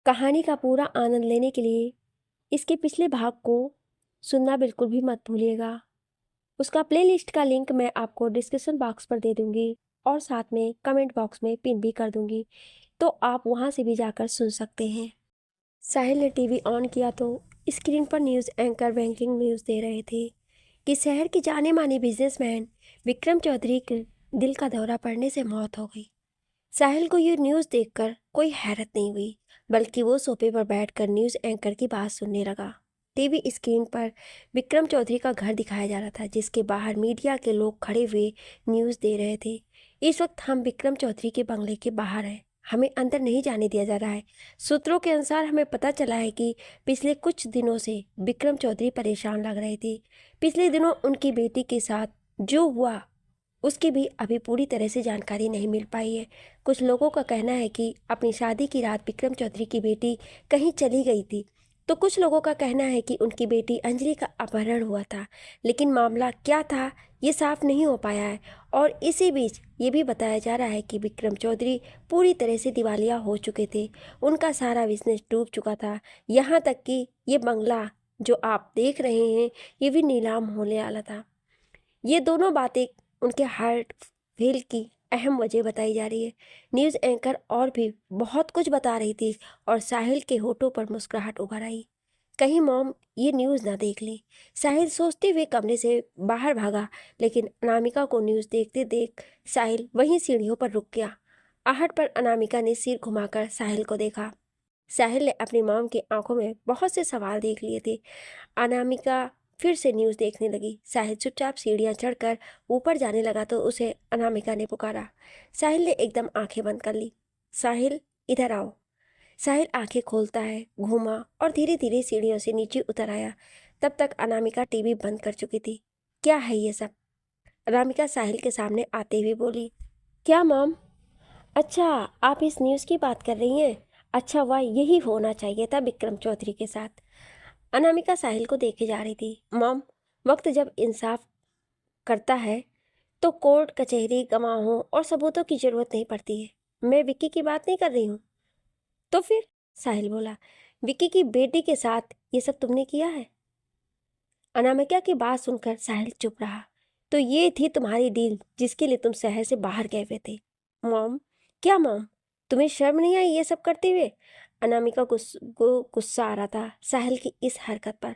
कहानी का पूरा आनंद लेने के लिए इसके पिछले भाग को सुनना बिल्कुल भी मत भूलिएगा। उसका प्लेलिस्ट का लिंक मैं आपको डिस्क्रिप्शन बॉक्स पर दे दूंगी और साथ में कमेंट बॉक्स में पिन भी कर दूंगी, तो आप वहां से भी जाकर सुन सकते हैं। साहिल ने टीवी ऑन किया तो स्क्रीन पर न्यूज़ एंकर बैंकिंग न्यूज़ दे रहे थे कि शहर के जाने माने बिजनेसमैन विक्रम चौधरी के दिल का दौरा पड़ने से मौत हो गई। साहिल को ये न्यूज़ देखकर कोई हैरत नहीं हुई, बल्कि वो सोफे पर बैठकर न्यूज़ एंकर की बात सुनने लगा। टीवी स्क्रीन पर विक्रम चौधरी का घर दिखाया जा रहा था, जिसके बाहर मीडिया के लोग खड़े हुए न्यूज़ दे रहे थे। इस वक्त हम विक्रम चौधरी के बंगले के बाहर हैं। हमें अंदर नहीं जाने दिया जा रहा है। सूत्रों के अनुसार हमें पता चला है कि पिछले कुछ दिनों से विक्रम चौधरी परेशान लग रहे थे। पिछले दिनों उनकी बेटी के साथ जो हुआ उसकी भी अभी पूरी तरह से जानकारी नहीं मिल पाई है। कुछ लोगों का कहना है कि अपनी शादी की रात विक्रम चौधरी की बेटी कहीं चली गई थी, तो कुछ लोगों का कहना है कि उनकी बेटी अंजलि का अपहरण हुआ था। लेकिन मामला क्या था ये साफ नहीं हो पाया है। और इसी बीच ये भी बताया जा रहा है कि विक्रम चौधरी पूरी तरह से दिवालिया हो चुके थे। उनका सारा बिजनेस डूब चुका था। यहाँ तक कि ये बंगला जो आप देख रहे हैं ये भी नीलाम होने वाला था। ये दोनों बातें उनके हार्ट फेल की अहम वजह बताई जा रही है। न्यूज़ एंकर और भी बहुत कुछ बता रही थी और साहिल के होठों पर मुस्कुराहट उभर आई। कहीं मॉम ये न्यूज़ ना देख ली। साहिल सोचते हुए कमरे से बाहर भागा, लेकिन अनामिका को न्यूज़ देखते देख साहिल वहीं सीढ़ियों पर रुक गया। आहट पर अनामिका ने सिर घुमाकर साहिल को देखा। साहिल ने अपनी मॉम की आंखों में बहुत से सवाल देख लिए थे। अनामिका फिर से न्यूज़ देखने लगी। साहिल चुपचाप सीढ़ियां चढ़कर ऊपर जाने लगा तो उसे अनामिका ने पुकारा। साहिल ने एकदम आंखें बंद कर ली। साहिल इधर आओ। साहिल आंखें खोलता है, घूमा और धीरे धीरे सीढ़ियों से नीचे उतर आया। तब तक अनामिका टीवी बंद कर चुकी थी। क्या है ये सब? अनामिका साहिल के सामने आते हुए बोली। क्या मॉम? अच्छा, आप इस न्यूज़ की बात कर रही हैं। अच्छा हुआ, यही होना चाहिए था विक्रम चौधरी के साथ। अनामिका साहिल को देखे जा रही थी। मॉम, वक्त जब इंसाफ करता है तो कोर्ट कचहरी गवाहों और सबूतों की जरूरत नहीं पड़ती है। मैं विक्की की बात नहीं कर रही हूँ। तो फिर? साहिल बोला। विक्की की बेटी के साथ ये सब तुमने किया है? अनामिका की बात सुनकर साहिल चुप रहा। तो ये थी तुम्हारी डील जिसके लिए तुम शहर से बाहर गए हुए थे? मॉम, क्या मॉम, तुम्हें शर्म नहीं आई ये सब करते हुए? अनामिका को गुस्सा आ रहा था साहिल की इस हरकत पर।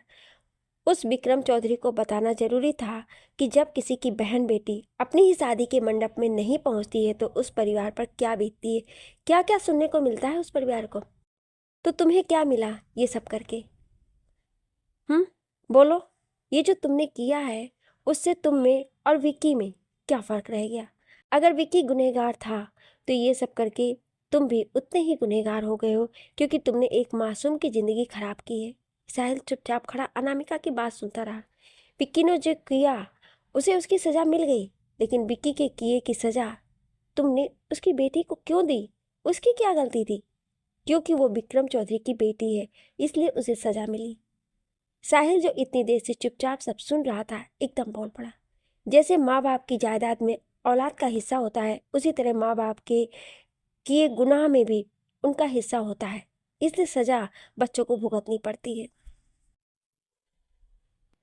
उस विक्रम चौधरी को बताना जरूरी था कि जब किसी की बहन बेटी अपनी ही शादी के मंडप में नहीं पहुंचती है तो उस परिवार पर क्या बीतती है, क्या क्या सुनने को मिलता है उस परिवार को। तो तुम्हें क्या मिला ये सब करके? बोलो। ये जो तुमने किया है उससे तुम में और विक्की में क्या फर्क रह गया? अगर विक्की गुनहगार था तो ये सब करके तुम भी उतने ही गुनहगार हो गए हो, क्योंकि तुमने एक मासूम की जिंदगी खराब की है। साहिल चुपचाप खड़ा अनामिका की बात सुनता रहा। विक्की ने जो किया उसे उसकी सजा मिल गई, लेकिन विक्की के किए की सजा तुमने उसकी बेटी को क्यों दी? उसकी क्या गलती थी? क्योंकि वो विक्रम चौधरी की बेटी है, इसलिए उसे सजा मिली। साहिल जो इतनी देर से चुपचाप सब सुन रहा था एकदम बोल पड़ा। जैसे माँ बाप की जायदाद में औलाद का हिस्सा होता है, उसी तरह माँ बाप के किए गुनाह में भी उनका हिस्सा होता है, इसलिए सजा बच्चों को भुगतनी पड़ती है।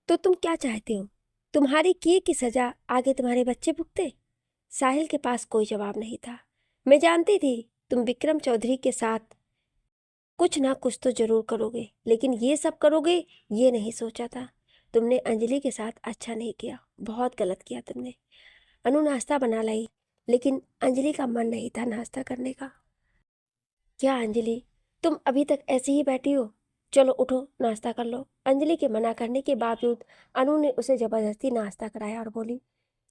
तो तुम क्या चाहते हो? तुम्हारी किए की सजा आगे तुम्हारे बच्चे भुगते? साहिल के पास कोई जवाब नहीं था। मैं जानती थी तुम विक्रम चौधरी के साथ कुछ ना कुछ तो जरूर करोगे, लेकिन ये सब करोगे ये नहीं सोचा था। तुमने अंजलि के साथ अच्छा नहीं किया, बहुत गलत किया तुमने। अनु नाश्ता बना लाई, लेकिन अंजलि का मन नहीं था नाश्ता करने का। क्या अंजलि, तुम अभी तक ऐसी ही बैठी हो? चलो उठो, नाश्ता कर लो। अंजलि के मना करने के बावजूद अनु ने उसे जबरदस्ती नाश्ता कराया और बोली,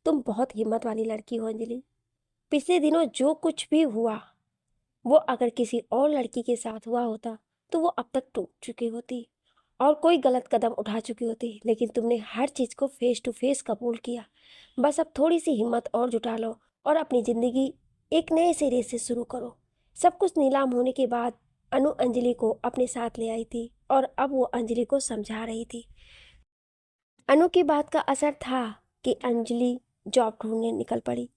तुम बहुत हिम्मत वाली लड़की हो अंजलि। पिछले दिनों जो कुछ भी हुआ वो अगर किसी और लड़की के साथ हुआ होता तो वो अब तक टूट चुकी होती और कोई गलत कदम उठा चुकी होती, लेकिन तुमने हर चीज को फेस टू फेस कबूल किया। बस अब थोड़ी सी हिम्मत और जुटा लो और अपनी जिंदगी एक नए सिरे से शुरू करो। सब कुछ नीलाम होने के बाद अनु अंजलि को अपने साथ ले आई थी और अब वो अंजलि को समझा रही थी। अनु की बात का असर था कि अंजलि जॉब ढूंढने निकल पड़ी।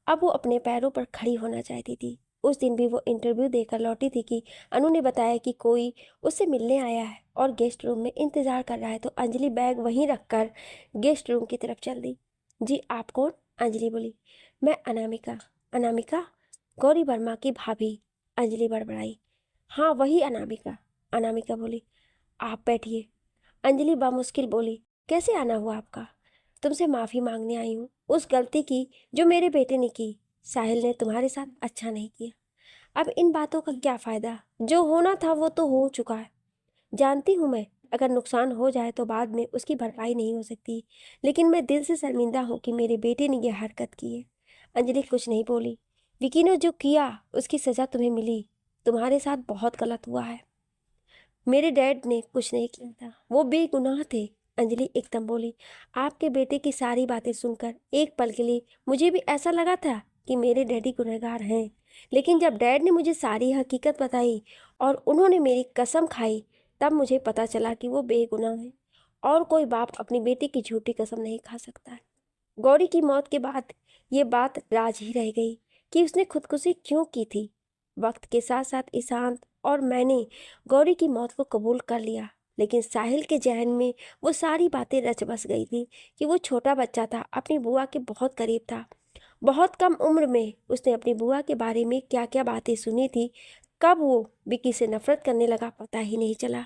अब वो अपने पैरों पर खड़ी होना चाहती थी। उस दिन भी वो इंटरव्यू देकर लौटी थी कि अनु ने बताया कि कोई उससे मिलने आया है और गेस्ट रूम में इंतजार कर रहा है। तो अंजलि बैग वहीं रखकर गेस्ट रूम की तरफ चल दी। जी आप कौन? अंजलि बोली। मैं अनामिका। अनामिका? गौरी वर्मा की भाभी, अंजलि बड़बड़ाई। हाँ वही अनामिका, अनामिका बोली। आप बैठिए, अंजलि बामुश्किल बोली। कैसे आना हुआ आपका? तुमसे माफ़ी मांगने आई हूँ उस गलती की जो मेरे बेटे ने की। साहिल ने तुम्हारे साथ अच्छा नहीं किया। अब इन बातों का क्या फ़ायदा? जो होना था वो तो हो चुका है। जानती हूँ मैं, अगर नुकसान हो जाए तो बाद में उसकी भरपाई नहीं हो सकती, लेकिन मैं दिल से शर्मिंदा हूँ कि मेरे बेटे ने यह हरकत की है। अंजलि कुछ नहीं बोली। विकी ने जो किया उसकी सज़ा तुम्हें मिली। तुम्हारे साथ बहुत गलत हुआ है। मेरे डैड ने कुछ नहीं किया था, वो बेगुनाह थे। अंजलि एकदम बोली। आपके बेटे की सारी बातें सुनकर एक पल के लिए मुझे भी ऐसा लगा था कि मेरे डैडी गुनहगार हैं, लेकिन जब डैड ने मुझे सारी हकीकत बताई और उन्होंने मेरी कसम खाई, तब मुझे पता चला कि वो बेगुनाह है और कोई बाप अपनी बेटी की झूठी कसम नहीं खा सकता है। गौरी की मौत के बाद ये बात राज ही रह गई कि उसने खुदकुशी क्यों की थी। वक्त के साथ साथ ईशांत और मैंने गौरी की मौत को कबूल कर लिया, लेकिन साहिल के जहन में वो सारी बातें रच बस गई थी कि वो छोटा बच्चा था, अपनी बुआ के बहुत करीब था। बहुत कम उम्र में उसने अपनी बुआ के बारे में क्या क्या बातें सुनी थी। कब वो विकी से नफरत करने लगा पता ही नहीं चला।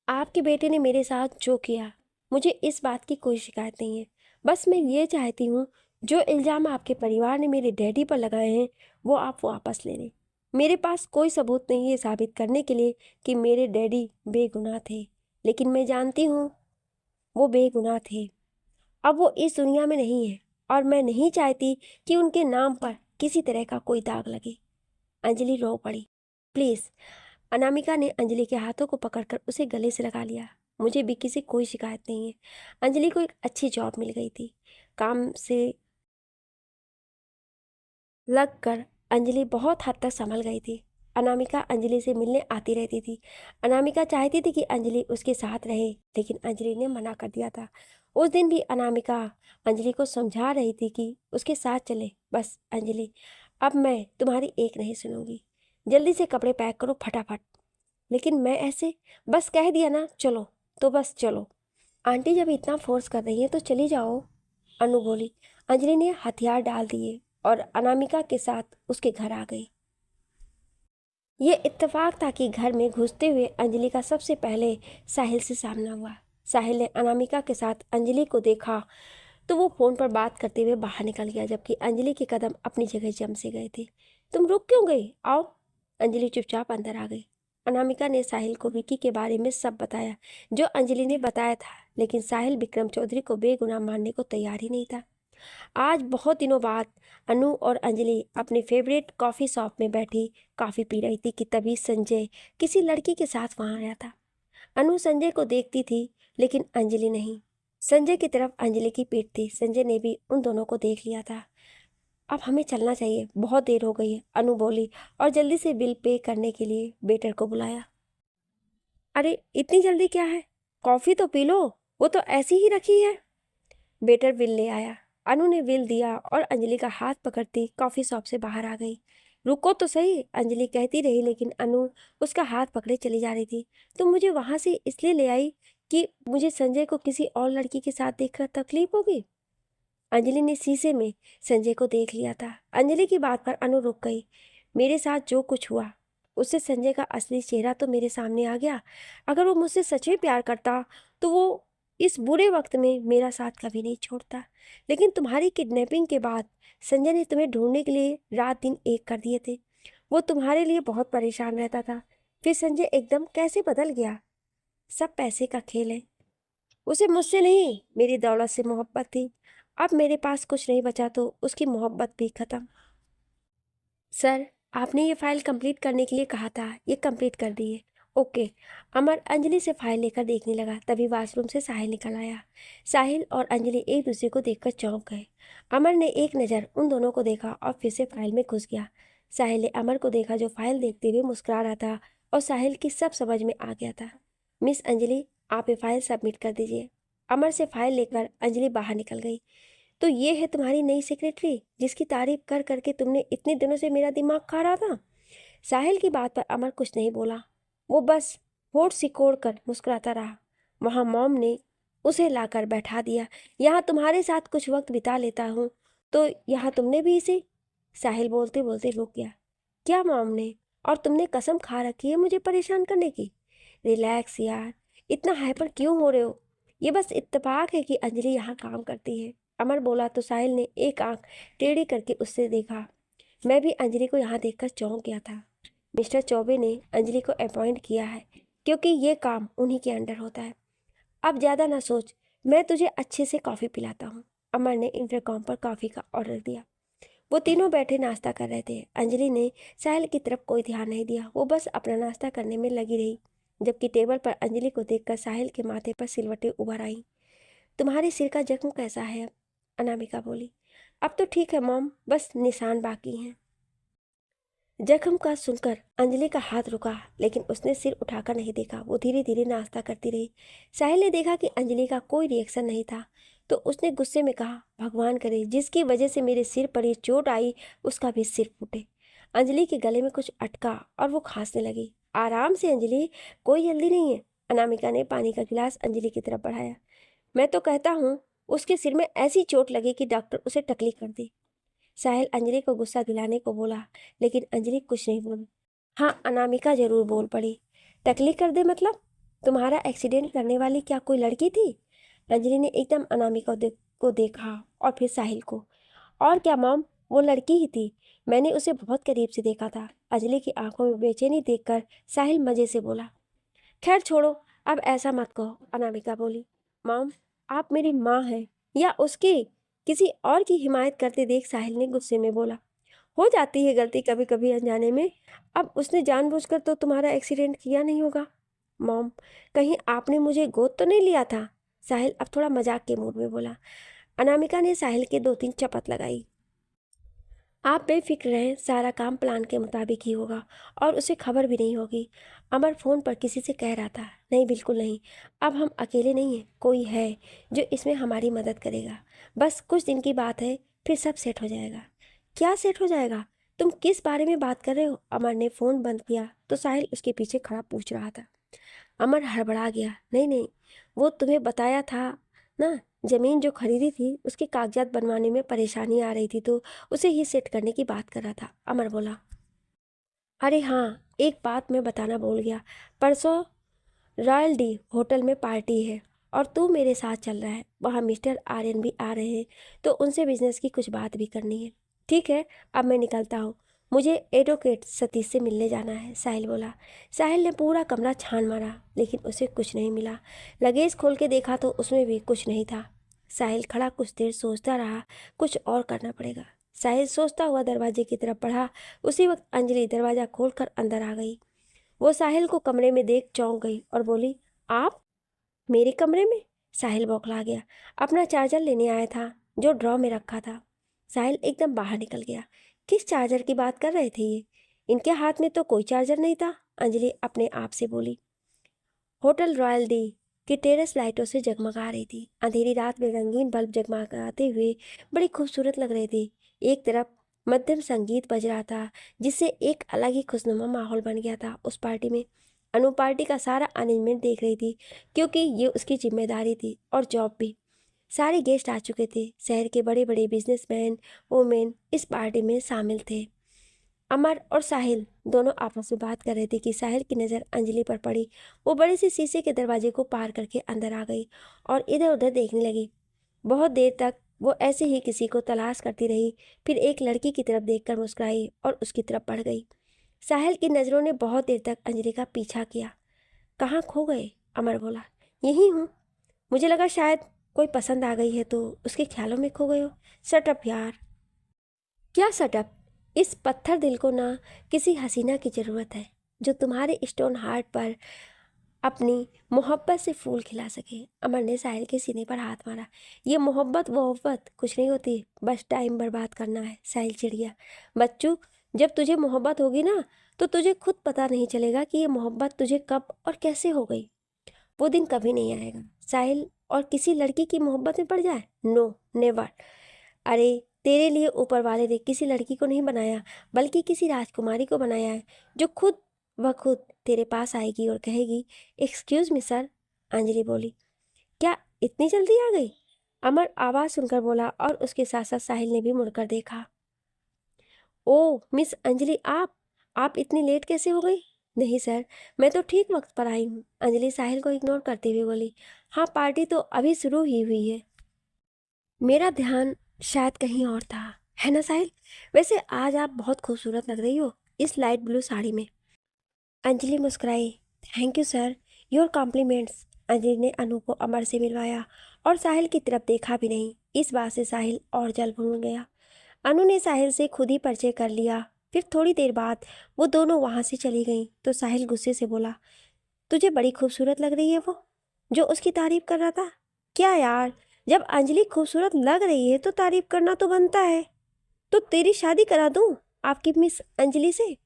आपके बेटे ने मेरे साथ जो किया, मुझे इस बात की कोई शिकायत नहीं है। बस मैं ये चाहती हूँ जो इल्ज़ाम आपके परिवार ने मेरे डैडी पर लगाए हैं वो आप वापस ले लें। मेरे पास कोई सबूत नहीं है साबित करने के लिए कि मेरे डैडी बेगुनाह थे, लेकिन मैं जानती हूँ वो बेगुनाह थे। अब वो इस दुनिया में नहीं है और मैं नहीं चाहती कि उनके नाम पर किसी तरह का कोई दाग लगे। अंजलि रो पड़ी। प्लीज़। अनामिका ने अंजलि के हाथों को पकड़कर उसे गले से लगा लिया। मुझे विक्की से कोई शिकायत नहीं है। अंजलि को एक अच्छी जॉब मिल गई थी। काम से लगकर अंजलि बहुत हद तक संभल गई थी। अनामिका अंजलि से मिलने आती रहती थी। अनामिका चाहती थी कि अंजलि उसके साथ रहे, लेकिन अंजलि ने मना कर दिया था। उस दिन भी अनामिका अंजलि को समझा रही थी कि उसके साथ चले। बस अंजलि, अब मैं तुम्हारी एक नहीं सुनूंगी। जल्दी से कपड़े पैक करो फटाफट। लेकिन मैं ऐसे, बस कह दिया ना चलो तो बस चलो। आंटी जब इतना फोर्स कर रही है तो चली जाओ, अनु बोली। अंजलि ने हथियार डाल दिए और अनामिका के साथ उसके घर आ गई। ये इत्तेफाक था कि घर में घुसते हुए अंजलि का सबसे पहले साहिल से सामना हुआ। साहिल ने अनामिका के साथ अंजलि को देखा तो वो फोन पर बात करते हुए बाहर निकल गया, जबकि अंजलि के कदम अपनी जगह जम से गए थे। तुम रुक क्यों गई? आओ। अंजलि चुपचाप अंदर आ गई। अनामिका ने साहिल को विकी के बारे में सब बताया जो अंजलि ने बताया था, लेकिन साहिल विक्रम चौधरी को बेगुनाह मानने को तैयार ही नहीं था। आज बहुत दिनों बाद अनु और अंजलि अपने फेवरेट कॉफ़ी शॉप में बैठी कॉफ़ी पी रही थी कि तभी संजय किसी लड़की के साथ वहाँ आया था। अनु संजय को देखती थी, लेकिन अंजलि नहीं। संजय की तरफ अंजलि की पीठ थी। संजय ने भी उन दोनों को देख लिया था। अब हमें चलना चाहिए, बहुत देर हो गई है, अनु बोली और जल्दी से बिल पे करने के लिए वेटर को बुलाया। अरे इतनी जल्दी क्या है? कॉफ़ी तो पी लो, वो तो ऐसी ही रखी है। वेटर बिल ले आया। अनु ने बिल दिया और अंजलि का हाथ पकड़ती कॉफ़ी शॉप से बाहर आ गई। रुको तो सही, अंजलि कहती रही, लेकिन अनु उसका हाथ पकड़े चली जा रही थी। तुम मुझे वहाँ से इसलिए ले आई कि मुझे संजय को किसी और लड़की के साथ देखकर तकलीफ होगी? अंजलि ने शीशे में संजय को देख लिया था। अंजलि की बात पर अनु रुक गई। मेरे साथ जो कुछ हुआ उससे संजय का असली चेहरा तो मेरे सामने आ गया। अगर वो मुझसे सच में प्यार करता तो वो इस बुरे वक्त में मेरा साथ कभी नहीं छोड़ता। लेकिन तुम्हारी किडनैपिंग के बाद संजय ने तुम्हें ढूंढने के लिए रात दिन एक कर दिए थे। वो तुम्हारे लिए बहुत परेशान रहता था। फिर संजय एकदम कैसे बदल गया? सब पैसे का खेल है। उसे मुझसे नहीं, मेरी दौलत से मोहब्बत थी। अब मेरे पास कुछ नहीं बचा तो उसकी मोहब्बत भी खत्म। सर, आपने ये फाइल कंप्लीट करने के लिए कहा था, ये कंप्लीट कर दी है। ओके। अमर अंजलि से फाइल लेकर देखने लगा, तभी वॉशरूम से साहिल निकल आया। साहिल और अंजलि एक दूसरे को देखकर चौंक गए। अमर ने एक नज़र उन दोनों को देखा और फिर से फाइल में घुस गया। साहिल ने अमर को देखा जो फाइल देखते हुए मुस्कुरा रहा था और साहिल की सब समझ में आ गया था। मिस अंजलि, आप ये फाइल सबमिट कर दीजिए। अमर से फाइल लेकर अंजलि बाहर निकल गई। तो ये है तुम्हारी नई सेक्रेटरी जिसकी तारीफ कर करके तुमने इतने दिनों से मेरा दिमाग खा रहा था। साहिल की बात पर अमर कुछ नहीं बोला, वो बस होठ सिकोड़ कर मुस्कुराता रहा। वहाँ मॉम ने उसे लाकर बैठा दिया। यहाँ तुम्हारे साथ कुछ वक्त बिता लेता हूँ, तो यहाँ तुमने भी इसे। साहिल बोलते बोलते रुक गया। क्या मॉम ने? और तुमने कसम खा रखी है मुझे परेशान करने की। रिलैक्स यार, इतना हाइपर क्यों हो रहे हो? ये बस इत्तेफाक है कि अंजलि यहाँ काम करती है। अमर बोला तो साहिल ने एक आंख टेढ़ी करके उससे देखा। मैं भी अंजलि को यहाँ देखकर चौंक गया था। मिस्टर चौबे ने अंजलि को अपॉइंट किया है क्योंकि ये काम उन्हीं के अंडर होता है। अब ज़्यादा ना सोच, मैं तुझे अच्छे से कॉफ़ी पिलाता हूँ। अमर ने इंटरकॉम पर कॉफ़ी का ऑर्डर दिया। वो तीनों बैठे नाश्ता कर रहे थे। अंजलि ने साहिल की तरफ कोई ध्यान नहीं दिया, वो बस अपना नाश्ता करने में लगी रही। जबकि टेबल पर अंजलि को देखकर साहिल के माथे पर सिलवटें उभर आईं। तुम्हारे सिर का जख्म कैसा है अब? अनामिका बोली। अब तो ठीक है मॉम, बस निशान बाकी हैं। जख्म का सुनकर अंजलि का हाथ रुका, लेकिन उसने सिर उठाकर नहीं देखा। वो धीरे धीरे नाश्ता करती रही। साहिल ने देखा कि अंजलि का कोई रिएक्शन नहीं था, तो उसने गुस्से में कहा, भगवान करे जिसकी वजह से मेरे सिर पर ये चोट आई उसका भी सिर फूटे। अंजलि के गले में कुछ अटका और वो खांसने लगी। आराम से अंजलि, कोई जल्दी नहीं है। अनामिका ने पानी का गिलास अंजलि की तरफ बढ़ाया। मैं तो कहता हूँ उसके सिर में ऐसी चोट लगी कि डॉक्टर उसे टकली कर दे। साहिल अंजलि को गुस्सा दिलाने को बोला, लेकिन अंजलि कुछ नहीं बोली। हाँ, अनामिका जरूर बोल पड़ी। टकली कर दे मतलब? तुम्हारा एक्सीडेंट करने वाली क्या कोई लड़की थी? अंजलि ने एकदम अनामिका को देखा और फिर साहिल को। और क्या मॉम, वो लड़की ही थी। मैंने उसे बहुत करीब से देखा था। अंजलि की आंखों में बेचैनी देखकर साहिल मजे से बोला। खैर छोड़ो, अब ऐसा मत कहो, अनामिका बोली। मॉम, आप मेरी माँ हैं या उसकी किसी और की हिमायत करते देख साहिल ने गुस्से में बोला। हो जाती है गलती कभी कभी अनजाने में। अब उसने जानबूझकर तो तुम्हारा एक्सीडेंट किया नहीं होगा। मॉम, कहीं आपने मुझे गोद तो नहीं लिया था? साहिल अब थोड़ा मजाक के मूड में बोला। अनामिका ने साहिल के 2-3 चपत लगाई। आप बेफिक्र रहें, सारा काम प्लान के मुताबिक ही होगा और उसे खबर भी नहीं होगी। अमर फ़ोन पर किसी से कह रहा था। नहीं, बिल्कुल नहीं। अब हम अकेले नहीं हैं, कोई है जो इसमें हमारी मदद करेगा। बस कुछ दिन की बात है, फिर सब सेट हो जाएगा। क्या सेट हो जाएगा? तुम किस बारे में बात कर रहे हो? अमर ने फ़ोन बंद किया तो साहिल उसके पीछे खड़ा पूछ रहा था। अमर हड़बड़ा गया। नहीं नहीं, वो तुम्हें बताया था ना, ज़मीन जो खरीदी थी उसके कागजात बनवाने में परेशानी आ रही थी, तो उसे ही सेट करने की बात कर रहा था। अमर बोला। अरे हाँ, एक बात मैं बताना भूल गया। परसों रॉयल डी होटल में पार्टी है और तू मेरे साथ चल रहा है। वहाँ मिस्टर आर्यन भी आ रहे हैं, तो उनसे बिजनेस की कुछ बात भी करनी है। ठीक है, अब मैं निकलता हूँ, मुझे एडवोकेट सतीश से मिलने जाना है, साहिल बोला। साहिल ने पूरा कमरा छान मारा, लेकिन उसे कुछ नहीं मिला। लगेज खोल के देखा तो उसमें भी कुछ नहीं था। साहिल खड़ा कुछ देर सोचता रहा, कुछ और करना पड़ेगा। साहिल सोचता हुआ दरवाजे की तरफ बढ़ा। उसी वक्त अंजलि दरवाज़ा खोलकर अंदर आ गई। वो साहिल को कमरे में देख चौंक गई और बोली, आप मेरे कमरे में? साहिल बौखला गया। अपना चार्जर लेने आया था जो ड्रॉ में रखा था। साहिल एकदम बाहर निकल गया। किस चार्जर की बात कर रहे थे ये? इनके हाथ में तो कोई चार्जर नहीं था, अंजलि अपने आप से बोली। होटल रॉयल डी की टेरेस लाइटों से जगमगा रही थी। अंधेरी रात में रंगीन बल्ब जगमगाते हुए बड़ी खूबसूरत लग रहे थे। एक तरफ मध्यम संगीत बज रहा था, जिससे एक अलग ही खुशनुमा माहौल बन गया था उस पार्टी में। अनु पार्टी का सारा अरेंजमेंट देख रही थी, क्योंकि ये उसकी जिम्मेदारी थी और जॉब भी। सारे गेस्ट आ चुके थे। शहर के बड़े बड़े बिजनेसमैन, वुमेन इस पार्टी में शामिल थे। अमर और साहिल दोनों आपस में बात कर रहे थे कि साहिल की नज़र अंजलि पर पड़ी। वो बड़े से शीशे के दरवाजे को पार करके अंदर आ गई और इधर उधर देखने लगी। बहुत देर तक वो ऐसे ही किसी को तलाश करती रही, फिर एक लड़की की तरफ देखकर मुस्कुराई और उसकी तरफ बढ़ गई। साहिल की नज़रों ने बहुत देर तक अंजलि का पीछा किया। कहाँ खो गए? अमर बोला। यहीं हूँ, मुझे लगा शायद कोई पसंद आ गई है तो उसके ख्यालों में खो गए हो। सटअप यार। क्या सटअप? इस पत्थर दिल को ना किसी हसीना की ज़रूरत है जो तुम्हारे स्टोन हार्ट पर अपनी मोहब्बत से फूल खिला सके। अमर ने साहिल के सीने पर हाथ मारा। ये मोहब्बत कुछ नहीं होती, बस टाइम बर्बाद करना है। साहिल चिढ़ गया। बच्चू, जब तुझे मोहब्बत होगी ना, तो तुझे खुद पता नहीं चलेगा कि ये मोहब्बत तुझे कब और कैसे हो गई। वो दिन कभी नहीं आएगा साहिल और किसी लड़की की मोहब्बत में पड़ जाए। No never. अरे तेरे लिए ऊपर वाले ने किसी लड़की को नहीं बनाया, बल्कि किसी राजकुमारी को बनाया है, जो खुद व खुद तेरे पास आएगी और कहेगी, एक्सक्यूज मी सर। अंजलि बोली, क्या इतनी जल्दी आ गई? अमर आवाज सुनकर बोला और उसके साथ साथ साहिल ने भी मुड़कर देखा। ओ मिस अंजलि, आप इतनी लेट कैसे हो गई? नहीं सर, मैं तो ठीक वक्त पर आई हूँ। अंजलि साहिल को इग्नोर करते हुए बोली, हाँ पार्टी तो अभी शुरू ही हुई है। मेरा ध्यान शायद कहीं और था, है ना साहिल? वैसे आज आप बहुत खूबसूरत लग रही हो इस लाइट ब्लू साड़ी में। अंजलि मुस्कुराई, thank you sir, your compliments. Anjali ने अनु को अमर से मिलवाया और साहिल की तरफ देखा भी नहीं। इस बात से साहिल और जल भून गया। अनु ने साहिल से खुद ही परिचय कर लिया। फिर थोड़ी देर बाद वो दोनों वहां से चली गईं तो साहिल गुस्से से बोला, तुझे बड़ी खूबसूरत लग रही है वो जो उसकी तारीफ कर रहा था। क्या यार, जब अंजलि खूबसूरत लग रही है तो तारीफ करना तो बनता है। तो तेरी शादी करा दूं आपकी मिस अंजलि से।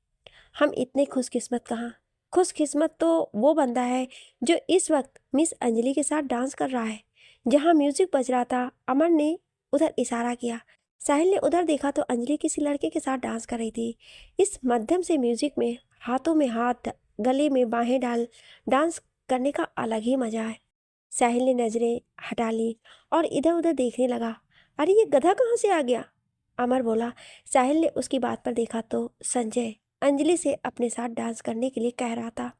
हम इतने खुशकिस्मत कहाँ। खुशकिस्मत तो वो बंदा है जो इस वक्त मिस अंजलि के साथ डांस कर रहा है। जहाँ म्यूजिक बज रहा था, अमर ने उधर इशारा किया। साहिल ने उधर देखा तो अंजलि किसी लड़के के साथ डांस कर रही थी। इस मध्यम से म्यूजिक में हाथों में हाथ, गले में बाहें डाल डांस करने का अलग ही मजा है। साहिल ने नजरें हटा ली और इधर उधर देखने लगा। अरे ये गधा कहाँ से आ गया? अमर बोला। साहिल ने उसकी बात पर देखा तो संजय अंजलि से अपने साथ डांस करने के लिए कह रहा था।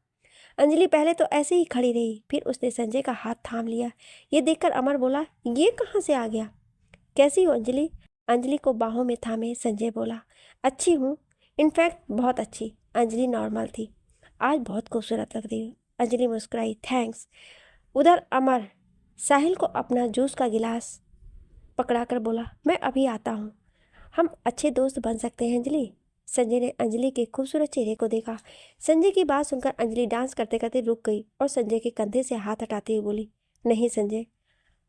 अंजलि पहले तो ऐसे ही खड़ी रही, फिर उसने संजय का हाथ थाम लिया। ये देखकर अमर बोला, ये कहाँ से आ गया? कैसी हो अंजलि? अंजलि को बाहों में थामे संजय बोला, अच्छी हूँ, इनफैक्ट बहुत अच्छी। अंजलि नॉर्मल थी। आज बहुत खूबसूरत लग रही हो। अंजलि मुस्कुराई, थैंक्स। उधर अमर साहिल को अपना जूस का गिलास पकड़ाकर बोला, मैं अभी आता हूँ, हम अच्छे दोस्त बन सकते हैं अंजलि। संजय ने अंजलि के खूबसूरत चेहरे को देखा। संजय की बात सुनकर अंजलि डांस करते करते रुक गई और संजय के कंधे से हाथ हटाते हुए बोली, नहीं संजय,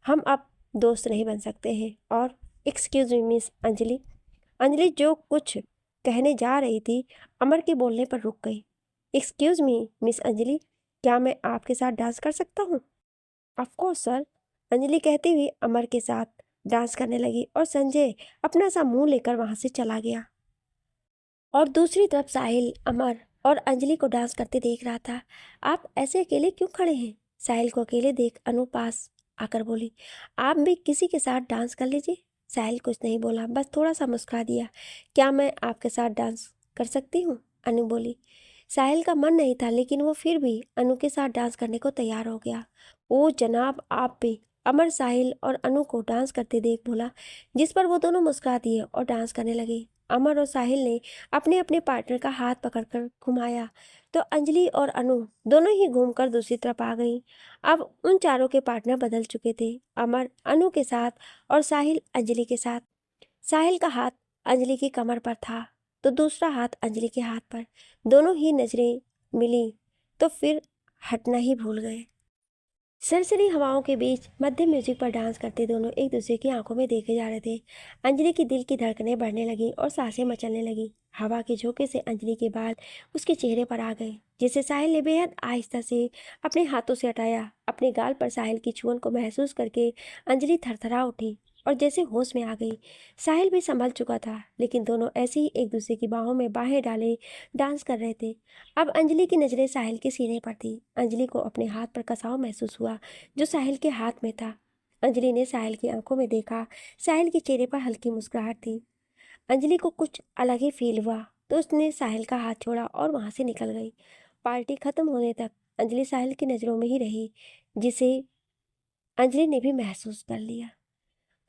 हम अब दोस्त नहीं बन सकते हैं। और excuse me miss Anjali. Anjali जो कुछ कहने जा रही थी, अमर के बोलने पर रुक गई। एक्सक्यूज मी मिस अंजलि, क्या मैं आपके साथ डांस कर सकता हूँ? Of course sir. अंजलि कहती हुई अमर के साथ डांस करने लगी और संजय अपना सा मुंह लेकर वहां से चला गया। और दूसरी तरफ साहिल अमर और अंजलि को डांस करते देख रहा था। आप ऐसे अकेले क्यों खड़े हैं? साहिल को अकेले देख अनु पास आकर बोली, आप भी किसी के साथ डांस कर लीजिए। साहिल कुछ नहीं बोला, बस थोड़ा सा मुस्कुरा दिया। क्या मैं आपके साथ डांस कर सकती हूँ? अनु बोली। साहिल का मन नहीं था, लेकिन वो फिर भी अनु के साथ डांस करने को तैयार हो गया। ओ जनाब, आप भी। अमर साहिल और अनु को डांस करते देख बोला, जिस पर वो दोनों मुस्कुरा दिए और डांस करने लगे। अमर और साहिल ने अपने अपने पार्टनर का हाथ पकड़कर घुमाया तो अंजलि और अनु दोनों ही घूमकर दूसरी तरफ आ गईं। अब उन चारों के पार्टनर बदल चुके थे, अमर अनु के साथ और साहिल अंजलि के साथ। साहिल का हाथ अंजलि की कमर पर था तो दूसरा हाथ अंजलि के हाथ पर। दोनों ही नजरें मिली तो फिर हटना ही भूल गए। सरसरी हवाओं के बीच मध्यम म्यूजिक पर डांस करते दोनों एक दूसरे की आंखों में देखे जा रहे थे। अंजलि की दिल की धड़कनें बढ़ने लगी और सांसें मचलने लगी। हवा के झोंके से अंजलि के बाल उसके चेहरे पर आ गए, जिसे साहिल ने बेहद आहिस्ता से अपने हाथों से हटाया। अपने गाल पर साहिल की छुअन को महसूस करके अंजलि थरथरा उठी और जैसे होश में आ गई। साहिल भी संभल चुका था, लेकिन दोनों ऐसे ही एक दूसरे की बाहों में बाहें डाले डांस कर रहे थे। अब अंजलि की नज़रें साहिल के सीने पर थी। अंजलि को अपने हाथ पर कसाव महसूस हुआ जो साहिल के हाथ में था। अंजलि ने साहिल की आंखों में देखा। साहिल के चेहरे पर हल्की मुस्कुराहट थी। अंजलि को कुछ अलग ही फील हुआ तो उसने साहिल का हाथ छोड़ा और वहां से निकल गई। पार्टी खत्म होने तक अंजलि साहिल की नज़रों में ही रही, जिसे अंजलि ने भी महसूस कर लिया।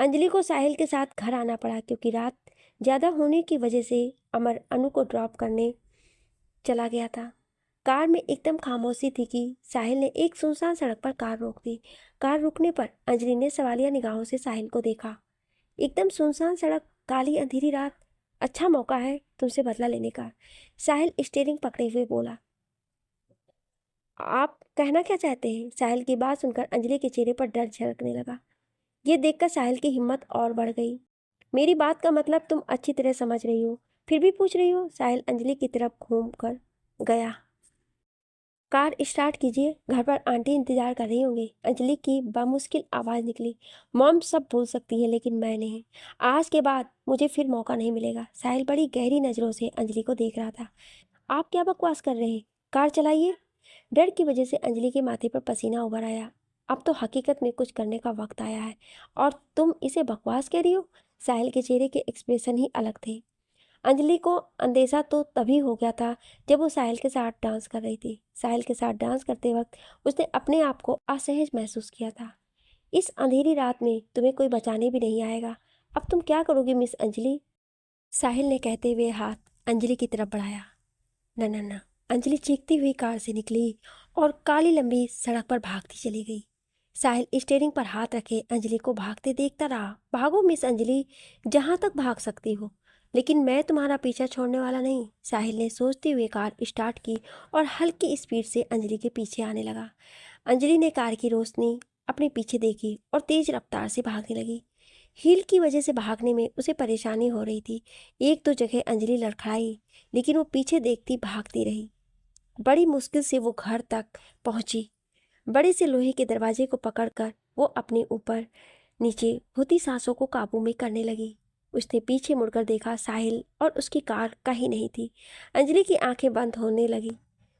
अंजलि को साहिल के साथ घर आना पड़ा क्योंकि रात ज़्यादा होने की वजह से अमर अनु को ड्रॉप करने चला गया था। कार में एकदम खामोशी थी कि साहिल ने एक सुनसान सड़क पर कार रोक दी। कार रुकने पर अंजलि ने सवालिया निगाहों से साहिल को देखा। एकदम सुनसान सड़क, काली अंधेरी रात, अच्छा मौका है तुमसे बदला लेने का। साहिल स्टीयरिंग पकड़े हुए बोला। आप कहना क्या चाहते हैं? साहिल की बात सुनकर अंजलि के चेहरे पर डर झलकने लगा। ये देखकर साहिल की हिम्मत और बढ़ गई। मेरी बात का मतलब तुम अच्छी तरह समझ रही हो, फिर भी पूछ रही हो? साहिल अंजलि की तरफ घूम कर गया। कार स्टार्ट कीजिए, घर पर आंटी इंतजार कर रही होंगी। अंजलि की बामुश्किल आवाज़ निकली। मॉम सब भूल सकती है लेकिन मैं नहीं। आज के बाद मुझे फिर मौका नहीं मिलेगा। साहिल बड़ी गहरी नज़रों से अंजलि को देख रहा था। आप क्या बकवास कर रहे हैं? कार चलाइए। डर की वजह से अंजलि के माथे पर पसीना उभर आया। अब तो हकीकत में कुछ करने का वक्त आया है और तुम इसे बकवास कह रही हो? साहिल के चेहरे के एक्सप्रेशन ही अलग थे। अंजलि को अंदेशा तो तभी हो गया था जब वो साहिल के साथ डांस कर रही थी। साहिल के साथ डांस करते वक्त उसने अपने आप को असहज महसूस किया था। इस अंधेरी रात में तुम्हें कोई बचाने भी नहीं आएगा। अब तुम क्या करोगी मिस अंजलि? साहिल ने कहते हुए हाथ अंजलि की तरफ बढ़ाया। न न न। अंजलि चीखती हुई कार से निकली और काली लंबी सड़क पर भागती चली गई। साहिल स्टीयरिंग पर हाथ रखे अंजलि को भागते देखता रहा। भागो मिस अंजलि, जहां तक भाग सकती हो, लेकिन मैं तुम्हारा पीछा छोड़ने वाला नहीं। साहिल ने सोचते हुए कार स्टार्ट की और हल्की स्पीड से अंजलि के पीछे आने लगा। अंजलि ने कार की रोशनी अपने पीछे देखी और तेज रफ्तार से भागने लगी। हील की वजह से भागने में उसे परेशानी हो रही थी। एक दो जगह अंजलि लड़खड़ाई, लेकिन वो पीछे देखती भागती रही। बड़ी मुश्किल से वो घर तक पहुंची। बड़े से लोहे के दरवाजे को पकड़कर वो अपने ऊपर नीचे होती सांसों को काबू में करने लगी। उसने पीछे मुड़कर देखा, साहिल और उसकी कार कहीं नहीं थी। अंजलि की आंखें बंद होने लगी।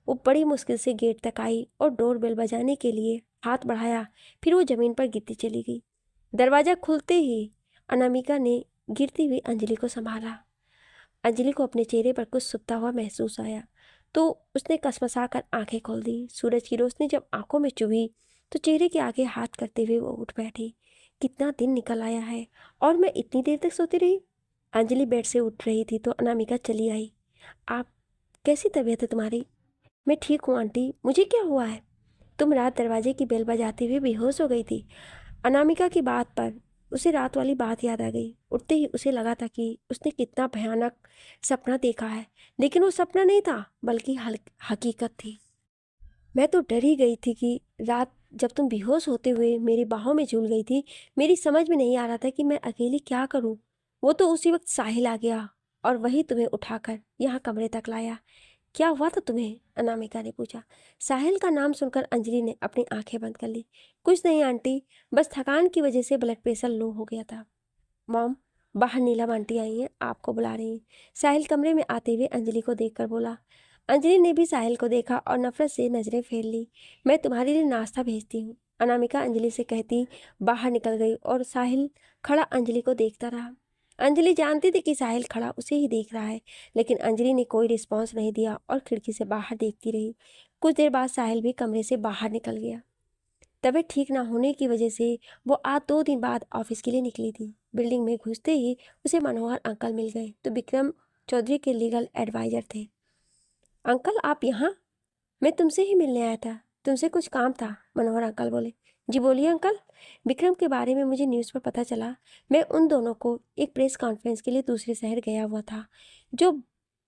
वो बड़ी मुश्किल से गेट तक आई और डोर बेल बजाने के लिए हाथ बढ़ाया। फिर वो जमीन पर गिरती चली गई। दरवाजा खुलते ही अनामिका ने गिरती हुई अंजलि को संभाला। अंजलि को अपने चेहरे पर कुछ सुप्ता हुआ महसूस आया तो उसने कसमसा कर आंखें खोल दी। सूरज की रोशनी जब आंखों में चुभी तो चेहरे के आगे हाथ करते हुए वो उठ बैठी। कितना दिन निकल आया है और मैं इतनी देर तक सोती रही। अंजलि बेड से उठ रही थी तो अनामिका चली आई। आप, कैसी तबीयत है तुम्हारी? मैं ठीक हूँ आंटी, मुझे क्या हुआ है? तुम रात दरवाजे की बेल बजाते हुए बेहोश हो गई थी। अनामिका की बात पर उसे रात वाली बात याद आ गई। उठते ही उसे लगा था कि उसने कितना भयानक सपना देखा है, लेकिन वो सपना नहीं था बल्कि हकीकत थी। मैं तो डर ही गई थी कि रात जब तुम बेहोश होते हुए मेरी बाहों में झूल गई थी, मेरी समझ में नहीं आ रहा था कि मैं अकेली क्या करूं। वो तो उसी वक्त साहिल आ गया और वही तुम्हें उठाकर यहाँ कमरे तक लाया। क्या हुआ था तुम्हें? अनामिका ने पूछा। साहिल का नाम सुनकर अंजलि ने अपनी आंखें बंद कर ली। कुछ नहीं आंटी, बस थकान की वजह से ब्लड प्रेशर लो हो गया था। मॉम, बाहर नीलम आंटी आई हैं, आपको बुला रही हैं। साहिल कमरे में आते हुए अंजलि को देखकर बोला। अंजलि ने भी साहिल को देखा और नफरत से नजरें फेर ली। मैं तुम्हारे लिए नाश्ता भेजती हूँ, अनामिका अंजलि से कहती बाहर निकल गई और साहिल खड़ा अंजलि को देखता रहा। अंजलि जानती थी कि साहिल खड़ा उसे ही देख रहा है, लेकिन अंजलि ने कोई रिस्पॉन्स नहीं दिया और खिड़की से बाहर देखती रही। कुछ देर बाद साहिल भी कमरे से बाहर निकल गया। तबीयत ठीक ना होने की वजह से वो आज 2 दिन बाद ऑफिस के लिए निकली थी। बिल्डिंग में घुसते ही उसे मनोहर अंकल मिल गए तो विक्रम चौधरी के लीगल एडवाइजर थे। अंकल आप यहाँ? मैं तुमसे ही मिलने आया था, तुमसे कुछ काम था, मनोहर अंकल बोले। जी बोलिए अंकल। विक्रम के बारे में मुझे न्यूज़ पर पता चला। मैं उन दोनों को एक प्रेस कॉन्फ्रेंस के लिए दूसरे शहर गया हुआ था। जो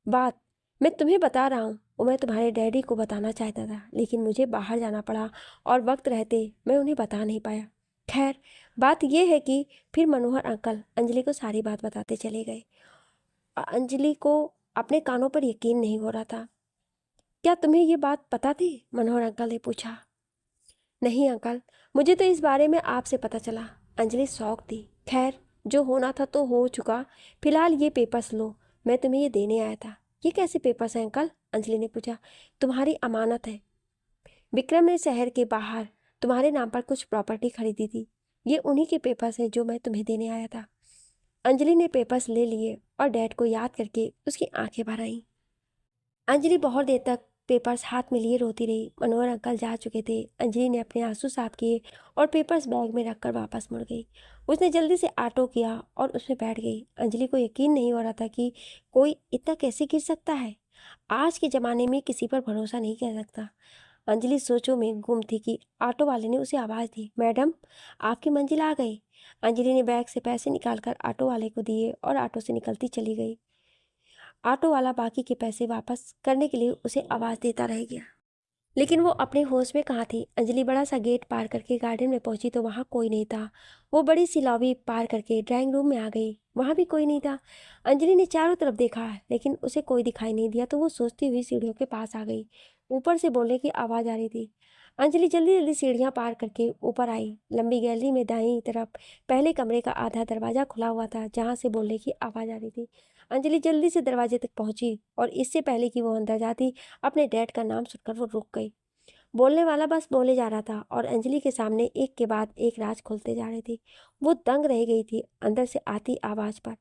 बात मैं तुम्हें बता रहा हूँ वो मैं तुम्हारे डैडी को बताना चाहता था, लेकिन मुझे बाहर जाना पड़ा और वक्त रहते मैं उन्हें बता नहीं पाया। खैर, बात यह है कि फिर मनोहर अंकल अंजलि को सारी बात बताते चले गए। अंजलि को अपने कानों पर यकीन नहीं हो रहा था। क्या तुम्हें ये बात पता थी? मनोहर अंकल ने पूछा। नहीं अंकल, मुझे तो इस बारे में आपसे पता चला। अंजलि शौक थी। खैर, जो होना था तो हो चुका। फिलहाल ये पेपर्स लो, मैं तुम्हें ये देने आया था। ये कैसे पेपर्स हैं अंकल? अंजलि ने पूछा। तुम्हारी अमानत है। विक्रम ने शहर के बाहर तुम्हारे नाम पर कुछ प्रॉपर्टी खरीदी थी। ये उन्हीं के पेपर्स हैं जो मैं तुम्हें देने आया था। अंजलि ने पेपर्स ले लिए और डैड को याद करके उसकी आंखें भर आईं। अंजलि बहुत देर तक पेपर्स हाथ में लिए रोती रही। मनोहर अंकल जा चुके थे। अंजलि ने अपने आंसू साफ किए और पेपर्स बैग में रखकर वापस मुड़ गई। उसने जल्दी से ऑटो किया और उसमें बैठ गई। अंजलि को यकीन नहीं हो रहा था कि कोई इतना कैसे गिर सकता है। आज के ज़माने में किसी पर भरोसा नहीं कर सकता। अंजलि सोचों में गुम थी कि ऑटो वाले ने उसे आवाज़ दी, मैडम आपकी मंजिल आ गई। अंजलि ने बैग से पैसे निकालकर ऑटो वाले को दिए और ऑटो से निकलती चली गई। ऑटो वाला बाकी के पैसे वापस करने के लिए उसे आवाज़ देता रह गया। लेकिन वो अपने होश में कहाँ थी। अंजलि बड़ा सा गेट पार करके गार्डन में पहुंची तो वहाँ कोई नहीं था। वो बड़ी सी लॉबी पार करके ड्राइंग रूम में आ गई, वहाँ भी कोई नहीं था। अंजलि ने चारों तरफ देखा लेकिन उसे कोई दिखाई नहीं दिया तो वो सोचती हुई सीढ़ियों के पास आ गई। ऊपर से बोलने की आवाज़ आ रही थी। अंजलि जल्दी जल्दी सीढ़ियाँ पार करके ऊपर आई। लंबी गैलरी में दाईं तरफ पहले कमरे का आधा दरवाज़ा खुला हुआ था जहाँ से बोलने की आवाज़ आ रही थी। अंजलि जल्दी से दरवाजे तक पहुंची और इससे पहले कि वो अंदर जाती अपने डैड का नाम सुनकर वो रुक गई। बोलने वाला बस बोले जा रहा था और अंजलि के सामने एक के बाद एक राज खुलते जा रहे थे। वो दंग रह गई थी अंदर से आती आवाज़ पर।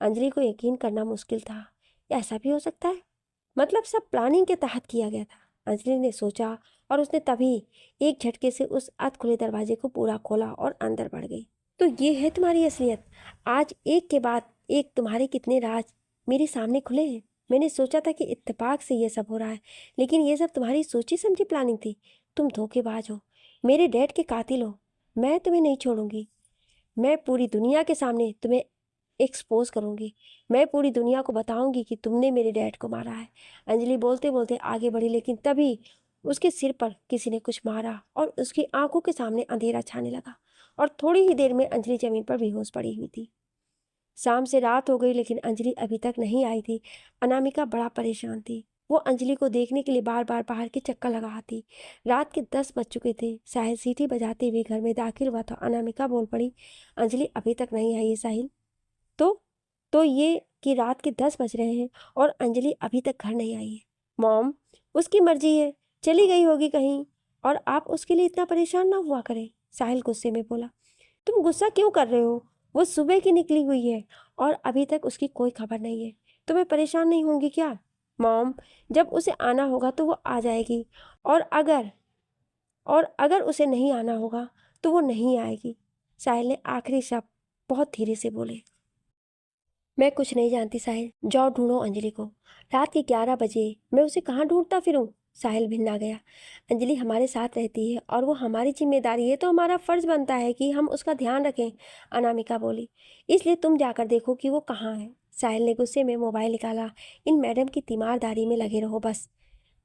अंजलि को यकीन करना मुश्किल था, ऐसा भी हो सकता है, मतलब सब प्लानिंग के तहत किया गया था। अंजलि ने सोचा और उसने तभी एक झटके से उस अध खुले दरवाजे को पूरा खोला और अंदर बढ़ गई। तो ये है तुम्हारी असलियत। आज एक के बाद एक तुम्हारे कितने राज मेरे सामने खुले हैं। मैंने सोचा था कि इत्तेफाक से ये सब हो रहा है, लेकिन ये सब तुम्हारी सोची समझी प्लानिंग थी। तुम धोखेबाज हो, मेरे डैड के कातिल हो। मैं तुम्हें नहीं छोड़ूंगी। मैं पूरी दुनिया के सामने तुम्हें एक्सपोज करूंगी। मैं पूरी दुनिया को बताऊंगी कि तुमने मेरे डैड को मारा है। अंजलि बोलते बोलते आगे बढ़ी, लेकिन तभी उसके सिर पर किसी ने कुछ मारा और उसकी आंखों के सामने अंधेरा छाने लगा और थोड़ी ही देर में अंजलि जमीन पर बेहोश पड़ी हुई थी। शाम से रात हो गई लेकिन अंजलि अभी तक नहीं आई थी। अनामिका बड़ा परेशान थी। वो अंजलि को देखने के लिए बार बार बाहर के चक्कर लगाती। रात के 10 बज चुके थे। साहिल सीटी बजाते हुए घर में दाखिल हुआ तो अनामिका बोल पड़ी, अंजलि अभी तक नहीं आई है साहिल। तो तो ये कि रात के 10 बज रहे हैं और अंजलि अभी तक घर नहीं आई है। मॉम, उसकी मर्जी है, चली गई होगी कहीं, और आप उसके लिए इतना परेशान ना हुआ करें। साहिल गुस्से में बोला। तुम गुस्सा क्यों कर रहे हो? वो सुबह की निकली हुई है और अभी तक उसकी कोई खबर नहीं है। तुम्हें परेशान नहीं होंगी क्या? मॉम, जब उसे आना होगा तो वो आ जाएगी, और अगर उसे नहीं आना होगा तो वो नहीं आएगी। साहिल ने आखिरी शब्द बहुत धीरे से बोले। मैं कुछ नहीं जानती साहिल, जाओ ढूंढो अंजलि को। रात के 11 बजे मैं उसे कहाँ ढूंढता फिरूं? साहिल भिन्ना गया। अंजलि हमारे साथ रहती है और वो हमारी जिम्मेदारी है, तो हमारा फर्ज बनता है कि हम उसका ध्यान रखें। अनामिका बोली। इसलिए तुम जाकर देखो कि वो कहाँ है। साहिल ने गुस्से में मोबाइल निकाला। इन मैडम की तीमारदारी में लगे रहो बस।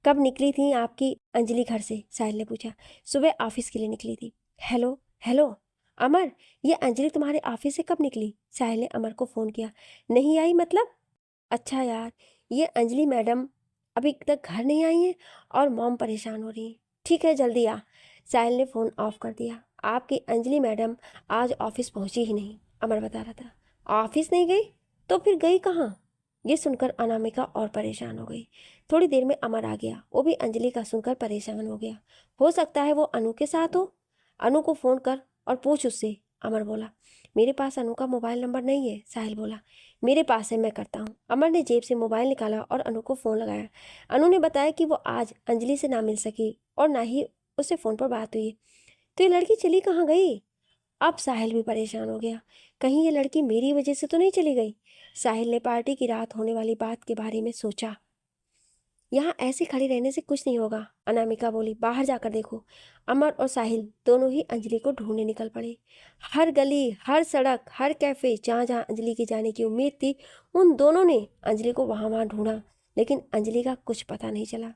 कब निकली थी आपकी अंजलि घर से? साहिल ने पूछा। सुबह ऑफिस के लिए निकली थी। हेलो हेलो अमर, ये अंजलि तुम्हारे ऑफिस से कब निकली? साहिल ने अमर को फ़ोन किया। नहीं आई मतलब? अच्छा यार, ये अंजलि मैडम अभी तक घर नहीं आई हैं और मॉम परेशान हो रही हैं। ठीक है, जल्दी आ। साहिल ने फ़ोन ऑफ कर दिया। आपकी अंजलि मैडम आज ऑफिस पहुंची ही नहीं, अमर बता रहा था। ऑफिस नहीं गई? तो फिर गई कहाँ? ये सुनकर अनामिका और परेशान हो गई। थोड़ी देर में अमर आ गया। वो भी अंजलि का सुनकर परेशान हो गया। हो सकता है वो अनु के साथ हो। अनु को फ़ोन कर और पूछ उससे, अमर बोला। मेरे पास अनु का मोबाइल नंबर नहीं है, साहिल बोला। मेरे पास है, मैं करता हूँ। अमर ने जेब से मोबाइल निकाला और अनु को फ़ोन लगाया। अनु ने बताया कि वो आज अंजलि से ना मिल सकी और ना ही उससे फ़ोन पर बात हुई। तो ये लड़की चली कहाँ गई? अब साहिल भी परेशान हो गया। कहीं ये लड़की मेरी वजह से तो नहीं चली गई? साहिल ने पार्टी की रात होने वाली बात के बारे में सोचा। यहाँ ऐसे खड़े रहने से कुछ नहीं होगा, अनामिका बोली। बाहर जाकर देखो। अमर और साहिल दोनों ही अंजलि को ढूंढने निकल पड़े। हर गली, हर सड़क, हर कैफे, जहाँ जहाँ अंजलि के जाने की उम्मीद थी, उन दोनों ने अंजलि को वहाँ वहाँ ढूंढा, लेकिन अंजलि का कुछ पता नहीं चला।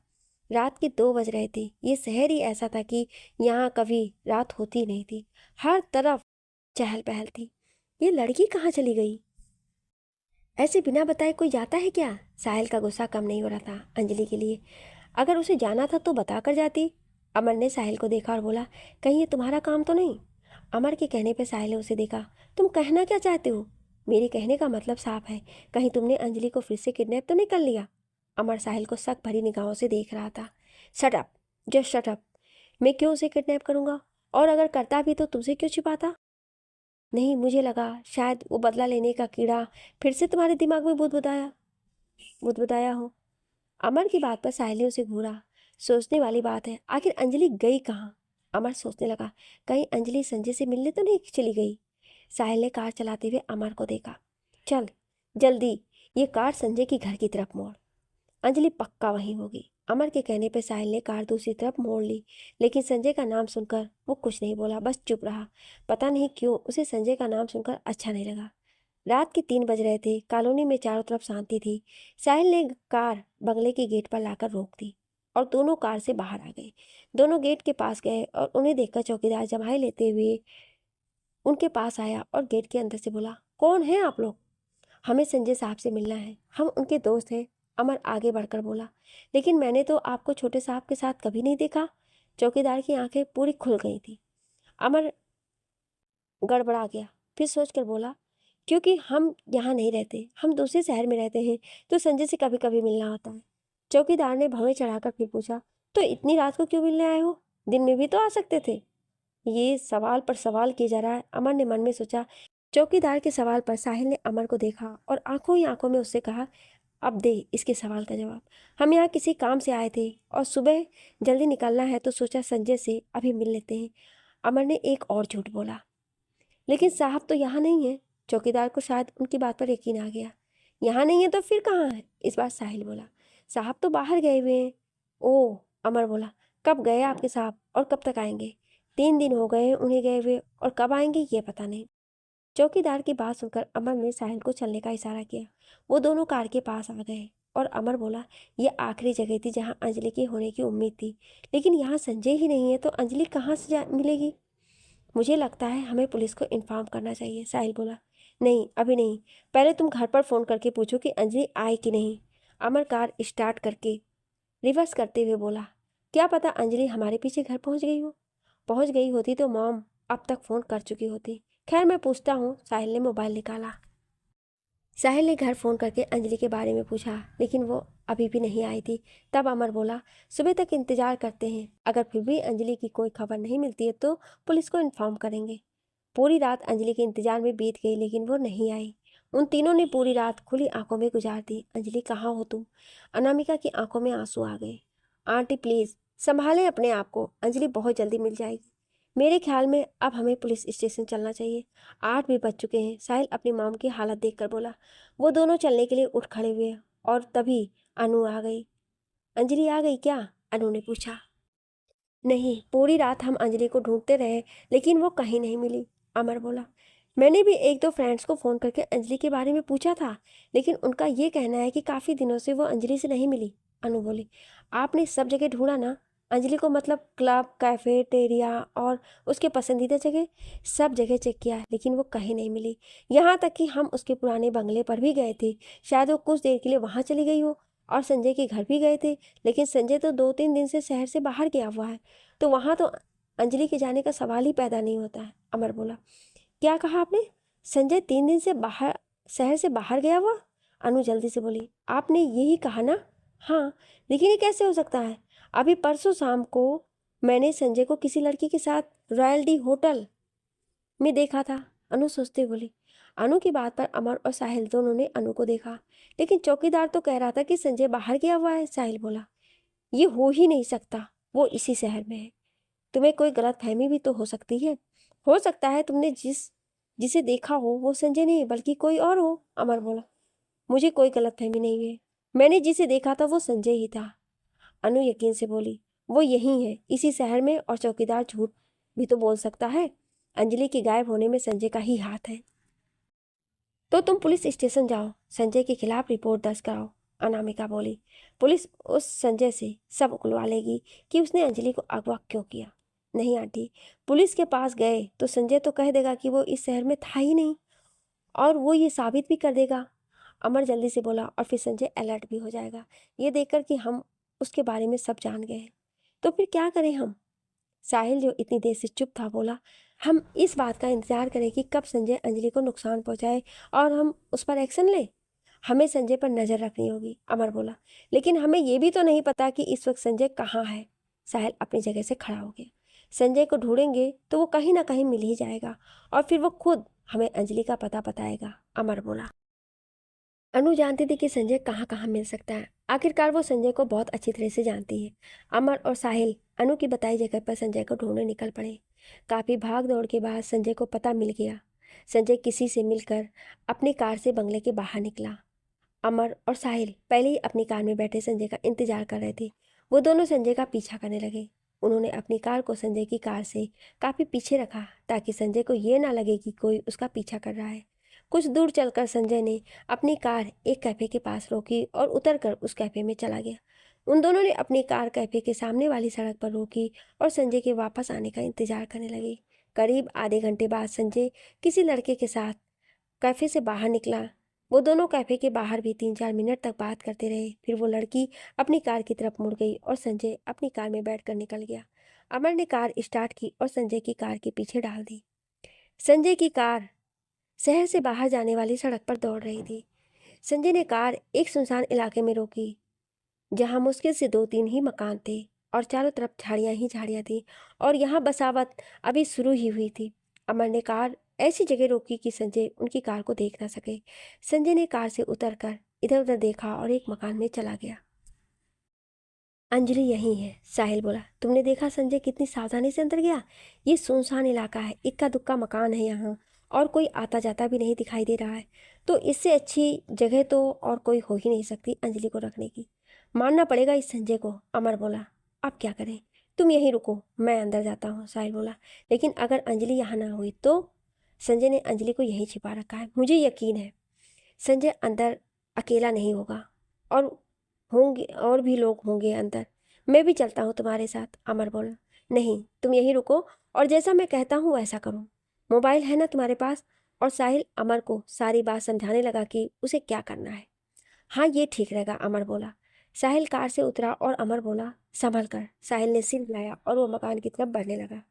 रात के 2 बज रहे थे। ये शहर ही ऐसा था कि यहाँ कभी रात होती नहीं थी। हर तरफ चहल पहल थी। ये लड़की कहाँ चली गई? ऐसे बिना बताए कोई जाता है क्या? साहिल का गुस्सा कम नहीं हो रहा था अंजलि के लिए। अगर उसे जाना था तो बता कर जाती। अमर ने साहिल को देखा और बोला, कहीं ये तुम्हारा काम तो नहीं? अमर के कहने पर साहिल ने उसे देखा। तुम कहना क्या चाहते हो? मेरे कहने का मतलब साफ है, कहीं तुमने अंजलि को फिर से किडनैप तो नहीं कर लिया? अमर साहिल को शक भरी निगाहों से देख रहा था। Shut up, just shut up. मैं क्यों उसे किडनैप करूंगा? और अगर करता भी तो तुमसे क्यों छिपाता? नहीं, मुझे लगा शायद वो बदला लेने का कीड़ा फिर से तुम्हारे दिमाग में बुदबुदाया हो। अमर की बात पर साहिल ने उसे घूरा। सोचने वाली बात है, आखिर अंजलि गई कहाँ? अमर सोचने लगा, कहीं अंजलि संजय से मिलने तो नहीं चली गई? साहिल ने कार चलाते हुए अमर को देखा। चल जल्दी, ये कार संजय की घर की तरफ मोड़। अंजलि पक्का वहीं होगी। अमर के कहने पर साहिल ने कार दूसरी तरफ मोड़ ली, लेकिन संजय का नाम सुनकर वो कुछ नहीं बोला, बस चुप रहा। पता नहीं क्यों उसे संजय का नाम सुनकर अच्छा नहीं लगा। रात के 3 बज रहे थे। कॉलोनी में चारों तरफ शांति थी। साहिल ने कार बंगले के गेट पर लाकर रोक दी। और दोनों कार से बाहर आ गए। दोनों गेट के पास गए और उन्हें देखकर चौकीदार जमाई लेते हुए उनके पास आया और गेट के अंदर से बोला, कौन है आप लोग? हमें संजय साहब से मिलना है, हम उनके दोस्त हैं। अमर आगे बढ़कर बोला, लेकिन मैंने तो आपको छोटे साहब के साथ कभी नहीं देखा। चौकीदार की आंखें पूरी खुल गई थी। अमर गड़बड़ा गया, फिर सोचकर बोला, क्योंकि हम यहाँ नहीं रहते, हम दूसरे शहर में रहते हैं, तो संजय से कभी कभी मिलना होता है। चौकीदार ने भवें चढ़ाकर फिर पूछा, तो इतनी रात को क्यों मिलने आए हो? दिन में भी तो आ सकते थे। ये सवाल पर सवाल किया जा रहा है, अमर ने मन में सोचा। चौकीदार के सवाल पर साहिल ने अमर को देखा और आंखों ही आंखों में उससे कहा, अब दे इसके सवाल का जवाब। हम यहाँ किसी काम से आए थे और सुबह जल्दी निकलना है, तो सोचा संजय से अभी मिल लेते हैं। अमर ने एक और झूठ बोला, लेकिन साहब तो यहाँ नहीं है। चौकीदार को शायद उनकी बात पर यकीन आ गया। यहाँ नहीं है तो फिर कहाँ है? इस बार साहिल बोला, साहब तो बाहर गए हुए हैं। ओह, अमर बोला, कब गए आपके साहब और कब तक आएंगे? 3 दिन हो गए उन्हें गए हुए, और कब आएंगे ये पता नहीं। चौकीदार की बात सुनकर अमर ने साहिल को चलने का इशारा किया। वो दोनों कार के पास आ गए और अमर बोला, यह आखिरी जगह थी जहाँ अंजलि के होने की उम्मीद थी, लेकिन यहाँ संजय ही नहीं है तो अंजलि कहाँ से मिलेगी? मुझे लगता है हमें पुलिस को इन्फॉर्म करना चाहिए, साहिल बोला। नहीं, अभी नहीं, पहले तुम घर पर फ़ोन करके पूछो कि अंजलि आई कि नहीं। अमर कार स्टार्ट करके रिवर्स करते हुए बोला, क्या पता अंजलि हमारे पीछे घर पहुंच गई हो। पहुंच गई होती तो मॉम अब तक फ़ोन कर चुकी होती। खैर मैं पूछता हूँ। साहिल ने मोबाइल निकाला। साहिल ने घर फ़ोन करके अंजलि के बारे में पूछा, लेकिन वो अभी भी नहीं आई थी। तब अमर बोला, सुबह तक इंतज़ार करते हैं, अगर फिर भी अंजलि की कोई खबर नहीं मिलती है तो पुलिस को इन्फॉर्म करेंगे। पूरी रात अंजलि के इंतजार में बीत गई, लेकिन वो नहीं आई। उन तीनों ने पूरी रात खुली आंखों में गुजार दी। अंजलि कहाँ हो तुम? अनामिका की आंखों में आंसू आ गए। आंटी प्लीज़ संभालें अपने आप को, अंजलि बहुत जल्दी मिल जाएगी। मेरे ख्याल में अब हमें पुलिस स्टेशन चलना चाहिए। 8 भी बज चुके हैं। साहिल अपनी मॉम की हालत देखकर बोला। वो दोनों चलने के लिए उठ खड़े हुए और तभी अनु आ गई। अंजलि आ गई क्या? अनु ने पूछा। नहीं, पूरी रात हम अंजलि को ढूंढते रहे, लेकिन वो कहीं नहीं मिली, अमर बोला। मैंने भी 1-2 फ्रेंड्स को फ़ोन करके अंजलि के बारे में पूछा था, लेकिन उनका ये कहना है कि काफ़ी दिनों से वो अंजलि से नहीं मिली। अनु बोली, आपने सब जगह ढूंढा ना? अंजलि को मतलब क्लब, कैफेटेरिया और उसके पसंदीदा जगह, सब जगह चेक किया, लेकिन वो कहीं नहीं मिली। यहाँ तक कि हम उसके पुराने बंगले पर भी गए थे, शायद वो कुछ देर के लिए वहाँ चली गई हो, और संजय के घर भी गए थे, लेकिन संजय तो 2-3 दिन से शहर से बाहर गया हुआ है, तो वहाँ तो अंजलि के जाने का सवाल ही पैदा नहीं होता है, अमर बोला। क्या कहा आपने? संजय 3 दिन से बाहर, शहर से बाहर गया हुआ? अनु जल्दी से बोली, आपने यही कहा ना? हाँ, लेकिन ये कैसे हो सकता है? अभी परसों शाम को मैंने संजय को किसी लड़की के साथ रॉयल डी होटल में देखा था, अनु सोचते बोली। अनु की बात पर अमर और साहिल दोनों ने अनु को देखा। लेकिन चौकीदार तो कह रहा था कि संजय बाहर गया हुआ है, साहिल बोला। ये हो ही नहीं सकता, वो इसी शहर में है। तुम्हें कोई गलतफहमी भी तो हो सकती है। हो सकता है तुमने जिसे देखा हो वो संजय नहीं बल्कि कोई और हो, अमर बोला। मुझे कोई गलतफहमी नहीं है, मैंने जिसे देखा था वो संजय ही था, अनु यकीन से बोली। वो यही है, इसी शहर में, और चौकीदार झूठ भी तो बोल सकता है। अंजलि के गायब होने में संजय का ही हाथ है। तो तुम पुलिस स्टेशन जाओ, संजय के खिलाफ रिपोर्ट दर्ज कराओ, अनामिका बोली। पुलिस उस संजय से सब उगलवा लेगी कि उसने अंजलि को अगवा क्यों किया। नहीं आंटी, पुलिस के पास गए तो संजय तो कह देगा कि वो इस शहर में था ही नहीं, और वो ये साबित भी कर देगा, अमर जल्दी से बोला। और फिर संजय अलर्ट भी हो जाएगा, ये देखकर कि हम उसके बारे में सब जान गए हैं। तो फिर क्या करें हम? साहिल जो इतनी देर से चुप था बोला, हम इस बात का इंतजार करें कि कब संजय अंजलि को नुकसान पहुंचाए और हम उस पर एक्शन लें। हमें संजय पर नज़र रखनी होगी, अमर बोला। लेकिन हमें ये भी तो नहीं पता कि इस वक्त संजय कहाँ है। साहिल अपनी जगह से खड़ा हो गया। संजय को ढूंढेंगे तो वो कहीं ना कहीं मिल ही जाएगा, और फिर वो खुद हमें अंजलि का पता बताएगा, अमर बोला। अनु जानती थी कि संजय कहाँ कहाँ मिल सकता है। आखिरकार वो संजय को बहुत अच्छी तरह से जानती है। अमर और साहिल अनु की बताई जगह पर संजय को ढूंढने निकल पड़े। काफ़ी भाग दौड़ के बाद संजय को पता मिल गया। संजय किसी से मिलकर अपनी कार से बंगले के बाहर निकला। अमर और साहिल पहले ही अपनी कार में बैठे संजय का इंतजार कर रहे थे। वो दोनों संजय का पीछा करने लगे। उन्होंने अपनी कार को संजय की कार से काफ़ी पीछे रखा ताकि संजय को ये ना लगे कि कोई उसका पीछा कर रहा है। कुछ दूर चलकर संजय ने अपनी कार एक कैफ़े के पास रोकी और उतरकर उस कैफ़े में चला गया। उन दोनों ने अपनी कार कैफे के सामने वाली सड़क पर रोकी और संजय के वापस आने का इंतजार करने लगे। करीब आधे घंटे बाद संजय किसी लड़के के साथ कैफे से बाहर निकला। वो दोनों कैफे के बाहर भी 3-4 मिनट तक बात करते रहे। फिर वो लड़की अपनी कार की तरफ मुड़ गई और संजय अपनी कार में बैठकर निकल गया। अमर ने कार स्टार्ट की और संजय की कार के पीछे डाल दी। संजय की कार शहर से बाहर जाने वाली सड़क पर दौड़ रही थी। संजय ने कार एक सुनसान इलाके में रोकी जहां मुश्किल से 2-3 ही मकान थे और चारों तरफ झाड़ियां ही झाड़ियां थी और यहाँ बसावट अभी शुरू ही हुई थी। अमर ने कार ऐसी जगह रोकी कि संजय उनकी कार को देख ना सके। संजय ने कार से उतरकर इधर उधर देखा और एक मकान में चला गया। अंजलि यही है, साहिल बोला। तुमने देखा संजय कितनी सावधानी से अंदर गया। ये सुनसान इलाका है, इक्का दुक्का मकान है यहाँ और कोई आता जाता भी नहीं दिखाई दे रहा है, तो इससे अच्छी जगह तो और कोई हो ही नहीं सकती अंजलि को रखने की। मानना पड़ेगा इस संजय को, अमर बोला। अब क्या करें, तुम यहीं रुको, मैं अंदर जाता हूँ, साहिल बोला। लेकिन अगर अंजलि यहाँ ना हुई तो? संजय ने अंजलि को यहीं छिपा रखा है, मुझे यकीन है संजय अंदर अकेला नहीं होगा और होंगे और भी लोग होंगे अंदर। मैं भी चलता हूँ तुम्हारे साथ, अमर बोला। नहीं, तुम यहीं रुको और जैसा मैं कहता हूँ वैसा करो। मोबाइल है ना तुम्हारे पास? और साहिल अमर को सारी बात समझाने लगा कि उसे क्या करना है। हाँ, ये ठीक रहेगा, अमर बोला। साहिल कार से उतरा और अमर बोला, संभल कर। साहिल ने सिर हिलाया और वो मकान की तरफ बढ़ने लगा।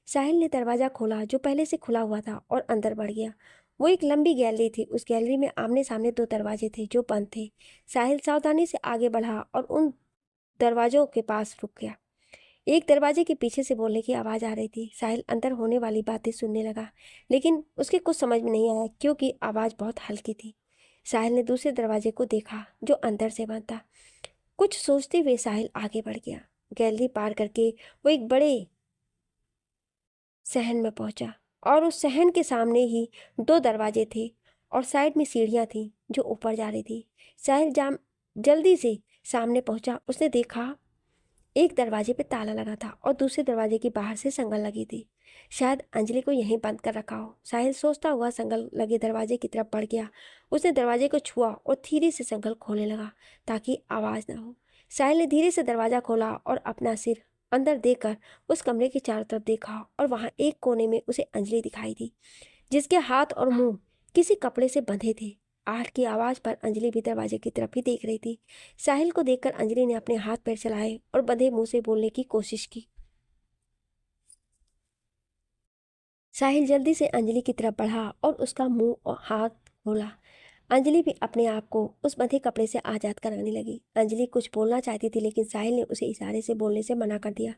साहिल ने दरवाज़ा खोला जो पहले से खुला हुआ था और अंदर बढ़ गया। वो एक लंबी गैलरी थी। उस गैलरी में आमने सामने 2 दरवाजे थे जो बंद थे। साहिल सावधानी से आगे बढ़ा और उन दरवाजों के पास रुक गया। एक दरवाजे के पीछे से बोलने की आवाज़ आ रही थी। साहिल अंदर होने वाली बातें सुनने लगा, लेकिन उसके कुछ समझ में नहीं आया क्योंकि आवाज़ बहुत हल्की थी। साहिल ने दूसरे दरवाजे को देखा जो अंदर से बंद था। कुछ सोचते हुए साहिल आगे बढ़ गया। गैलरी पार करके वो एक बड़े सहन में पहुंचा और उस सहन के सामने ही 2 दरवाजे थे और साइड में सीढ़ियां थी जो ऊपर जा रही थी। साहिल जल्दी से सामने पहुंचा। उसने देखा एक दरवाजे पे ताला लगा था और दूसरे दरवाजे की बाहर से संगल लगी थी। शायद अंजलि को यहीं बंद कर रखा हो। साहिल सोचता हुआ संगल लगे दरवाजे की तरफ बढ़ गया। उसने दरवाजे को छुआ और धीरे से संगल खोलने लगा ताकि आवाज़ ना हो। साहिल ने धीरे से दरवाज़ा खोला और अपना सिर अंदर देकर उस कमरे के चारों तरफ देखा और वहाँ एक कोने में उसे अंजलि दिखाई दी जिसके हाथ और मुंह किसी कपड़े से बंधे थे। आहट की आवाज़ पर अंजलि भी दरवाजे की तरफ ही देख रही थी। साहिल को देखकर अंजलि ने अपने हाथ पैर चलाए और बंधे मुंह से बोलने की कोशिश की। साहिल जल्दी से अंजलि की तरफ बढ़ा और उसका मुंह और हाथ खोला। अंजलि भी अपने आप को उस बंधे कपड़े से आज़ाद कराने लगी। अंजलि कुछ बोलना चाहती थी लेकिन साहिल ने उसे इशारे से बोलने से मना कर दिया।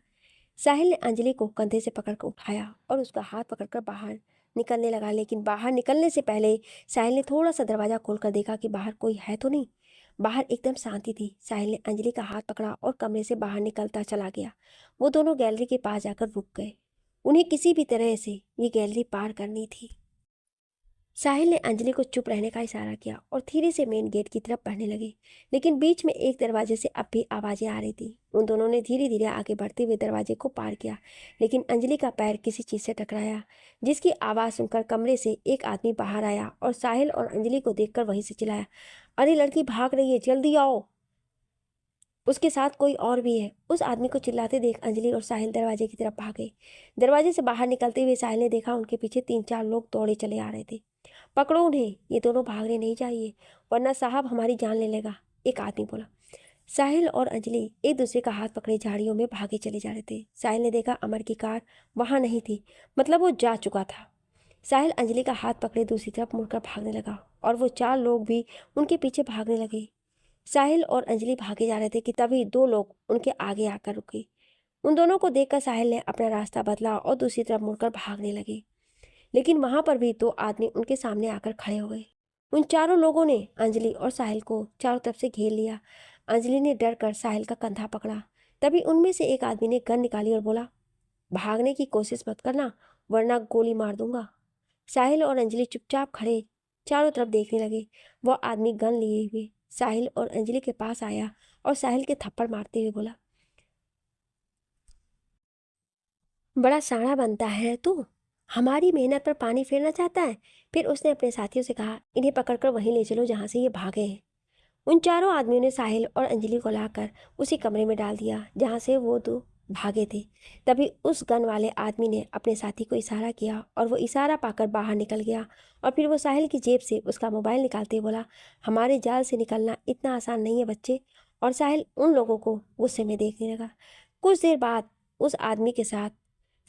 साहिल ने अंजलि को कंधे से पकड़कर उठाया और उसका हाथ पकड़कर बाहर निकलने लगा, लेकिन बाहर निकलने से पहले साहिल ने थोड़ा सा दरवाज़ा खोलकर देखा कि बाहर कोई है तो नहीं। बाहर एकदम शांति थी। साहिल ने अंजलि का हाथ पकड़ा और कमरे से बाहर निकलता चला गया। वो दोनों गैलरी के पास जाकर रुक गए। उन्हें किसी भी तरह से ये गैलरी पार करनी थी। साहिल ने अंजलि को चुप रहने का इशारा किया और धीरे से मेन गेट की तरफ बढ़ने लगे, लेकिन बीच में एक दरवाजे से अब भी आवाज़ें आ रही थी। उन दोनों ने धीरे धीरे आगे बढ़ते हुए दरवाजे को पार किया, लेकिन अंजलि का पैर किसी चीज़ से टकराया जिसकी आवाज़ सुनकर कमरे से एक आदमी बाहर आया और साहिल और अंजलि को देखकर वहीं से चिल्लाया, अरे लड़की भाग रही है, जल्दी आओ, उसके साथ कोई और भी है। उस आदमी को चिल्लाते देख अंजलि और साहिल दरवाजे की तरफ भागे। दरवाजे से बाहर निकलते हुए साहिल ने देखा उनके पीछे 3-4 लोग दौड़े चले आ रहे थे। पकड़ो उन्हें, ये दोनों भागने नहीं चाहिए वरना साहब हमारी जान ले लेगा, एक आदमी बोला। साहिल और अंजलि एक दूसरे का हाथ पकड़े झाड़ियों में भागे चले जा रहे थे। साहिल ने देखा अमर की कार वहाँ नहीं थी, मतलब वो जा चुका था। साहिल अंजलि का हाथ पकड़े दूसरी तरफ मुड़कर भागने लगा और वो 4 लोग भी उनके पीछे भागने लगे। साहिल और अंजलि भागे जा रहे थे कि तभी 2 लोग उनके आगे आकर रुके। उन दोनों को देखकर साहिल ने अपना रास्ता बदला और दूसरी तरफ मुड़कर भागने लगे, लेकिन वहां पर भी 2 आदमी उनके सामने आकर खड़े हो गए। उन चारों लोगों ने अंजलि और साहिल को चारों तरफ से घेर लिया। अंजलि ने डर कर साहिल का कंधा पकड़ा। तभी उनमें से एक आदमी ने गन निकाली और बोला, भागने की कोशिश मत करना वरना गोली मार दूंगा। साहिल और अंजलि चुपचाप खड़े चारों तरफ देखने लगे। वह आदमी गन लिए हुए साहिल और अंजलि के पास आया और साहिल के थप्पड़ मारते हुए बोला, बड़ा साड़ा बनता है तू, हमारी मेहनत पर पानी फेरना चाहता है। फिर उसने अपने साथियों से कहा, इन्हें पकड़कर वहीं ले चलो जहाँ से ये भागे हैं। उन चारों आदमियों ने साहिल और अंजलि को लाकर उसी कमरे में डाल दिया जहाँ से वो दो भागे थे। तभी उस गन वाले आदमी ने अपने साथी को इशारा किया और वो इशारा पाकर बाहर निकल गया। और फिर वो साहिल की जेब से उसका मोबाइल निकालते बोला, हमारे जाल से निकलना इतना आसान नहीं है बच्चे। और साहिल उन लोगों को गुस्से में देखने लगा। कुछ देर बाद उस आदमी के साथ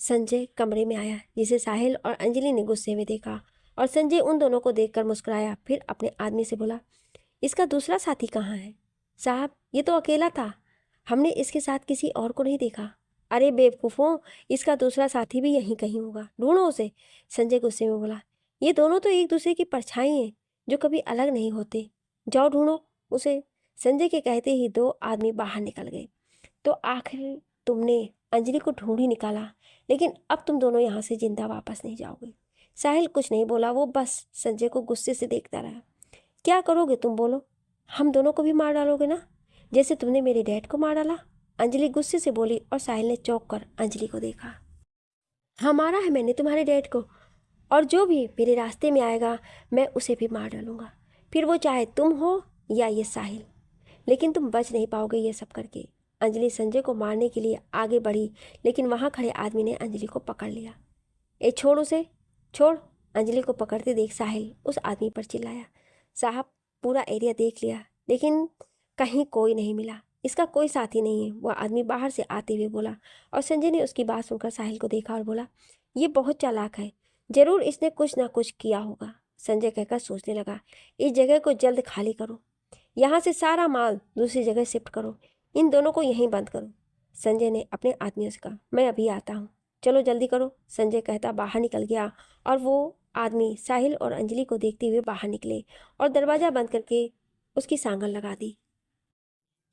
संजय कमरे में आया, जिसे साहिल और अंजलि ने गुस्से में देखा। और संजय उन दोनों को देखकर मुस्कुराया, फिर अपने आदमी से बोला, इसका दूसरा साथी कहाँ है? साहब, ये तो अकेला था, हमने इसके साथ किसी और को नहीं देखा। अरे बेवकूफ़ों, इसका दूसरा साथी भी यहीं कहीं होगा, ढूंढो उसे। संजय गुस्से में बोला, ये दोनों तो एक दूसरे की परछाई हैं जो कभी अलग नहीं होते, जाओ ढूंढो उसे। संजय के कहते ही दो आदमी बाहर निकल गए। तो आखिर तुमने अंजलि को ढूंढ ही निकाला, लेकिन अब तुम दोनों यहाँ से जिंदा वापस नहीं जाओगे। साहिल कुछ नहीं बोला, वो बस संजय को गुस्से से देखता रहा। क्या करोगे तुम, बोलो? हम दोनों को भी मार डालोगे ना, जैसे तुमने मेरे डैड को मार डाला? अंजलि गुस्से से बोली और साहिल ने चौंक कर अंजलि को देखा। हाँ, मारा है मैंने तुम्हारे डैड को, और जो भी मेरे रास्ते में आएगा मैं उसे भी मार डालूंगा, फिर वो चाहे तुम हो या ये साहिल। लेकिन तुम बच नहीं पाओगे ये सब करके। अंजलि संजय को मारने के लिए आगे बढ़ी, लेकिन वहाँ खड़े आदमी ने अंजलि को पकड़ लिया। ए छोड़ उसे, छोड़। अंजलि को पकड़ते देख साहिल उस आदमी पर चिल्लाया, साहब पूरा एरिया देख लिया लेकिन कहीं कोई नहीं मिला, इसका कोई साथी नहीं है, वह आदमी बाहर से आते हुए बोला। और संजय ने उसकी बात सुनकर साहिल को देखा और बोला, ये बहुत चालाक है, जरूर इसने कुछ ना कुछ किया होगा। संजय कहकर सोचने लगा, इस जगह को जल्द खाली करो, यहाँ से सारा माल दूसरी जगह शिफ्ट करो, इन दोनों को यहीं बंद करो। संजय ने अपने आदमियों से कहा, मैं अभी आता हूँ, चलो जल्दी करो। संजय कहता बाहर निकल गया और वो आदमी साहिल और अंजलि को देखते हुए बाहर निकले और दरवाज़ा बंद करके उसकी सांगल लगा दी।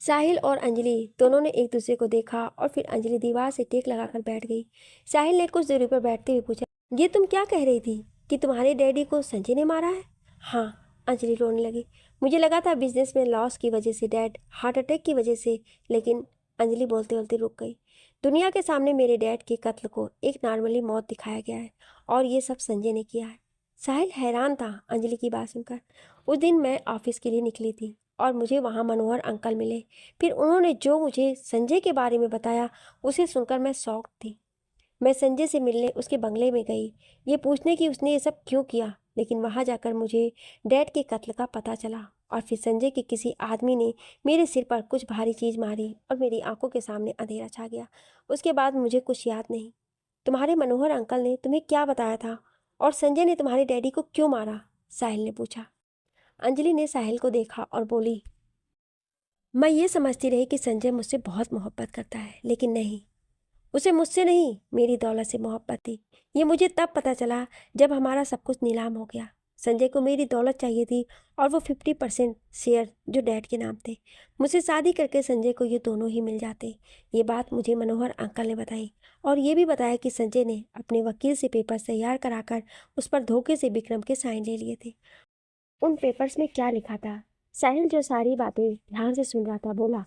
साहिल और अंजलि दोनों ने एक दूसरे को देखा और फिर अंजलि दीवार से टेक लगाकर बैठ गई। साहिल ने कुछ दूरी पर बैठते हुए पूछा, ये तुम क्या कह रही थी कि तुम्हारे डैडी को संजय ने मारा है? हाँ, अंजलि रोने लगी, मुझे लगा था बिजनेस में लॉस की वजह से, डैड हार्ट अटैक की वजह से, लेकिन अंजलि बोलते बोलते रुक गई। दुनिया के सामने मेरे डैड के कत्ल को एक नॉर्मली मौत दिखाया गया है और ये सब संजय ने किया है। साहिल हैरान था अंजलि की बात सुनकर। उस दिन मैं ऑफिस के लिए निकली थी और मुझे वहाँ मनोहर अंकल मिले, फिर उन्होंने जो मुझे संजय के बारे में बताया उसे सुनकर मैं शॉक्ड थी। मैं संजय से मिलने उसके बंगले में गई, ये पूछने कि उसने ये सब क्यों किया, लेकिन वहाँ जाकर मुझे डैड के कत्ल का पता चला और फिर संजय के किसी आदमी ने मेरे सिर पर कुछ भारी चीज़ मारी और मेरी आंखों के सामने अंधेरा छा गया। उसके बाद मुझे कुछ याद नहीं। तुम्हारे मनोहर अंकल ने तुम्हें क्या बताया था और संजय ने तुम्हारे डैडी को क्यों मारा? साहिल ने पूछा। अंजलि ने साहिल को देखा और बोली, मैं ये समझती रही कि संजय मुझसे बहुत मोहब्बत करता है, लेकिन नहीं, उसे मुझसे नहीं मेरी दौलत से मोहब्बत थी। ये मुझे तब पता चला जब हमारा सब कुछ नीलाम हो गया। संजय को मेरी दौलत चाहिए थी और वो 50% शेयर जो डैड के नाम थे। मुझसे शादी करके संजय को ये दोनों ही मिल जाते। ये बात मुझे मनोहर अंकल ने बताई और ये भी बताया कि संजय ने अपने वकील से पेपर तैयार कराकर उस पर धोखे से विक्रम के साइन ले लिए थे। उन पेपर्स में क्या लिखा था? साहिल जो सारी बातें ध्यान से सुन रहा था बोला,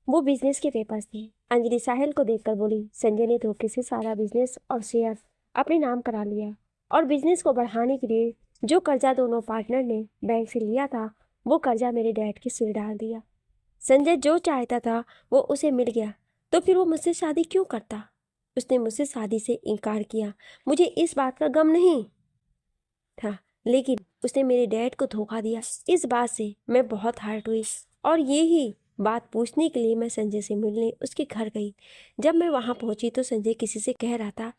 वो बिजनेस के पेपर्स थे। अंजलि साहिल को देखकर बोली, संजय ने धोखे से सारा बिजनेस और शेयर अपने नाम करा लिया और बिजनेस को बढ़ाने के लिए जो कर्जा दोनों पार्टनर ने बैंक से लिया था वो कर्जा मेरे डैड के सिर डाल दिया। संजय जो चाहता था वो उसे मिल गया, तो फिर वो मुझसे शादी क्यों करता? उसने मुझसे शादी से इनकार किया, मुझे इस बात का गम नहीं था, लेकिन उसने मेरे डैड को धोखा दिया। इस बात से मैं बहुत हर्ट हुई और यही बात पूछने के लिए मैं संजय से मिलने उसके घर गई। जब मैं वहाँ पहुँची तो संजय किसी से कह रहा था,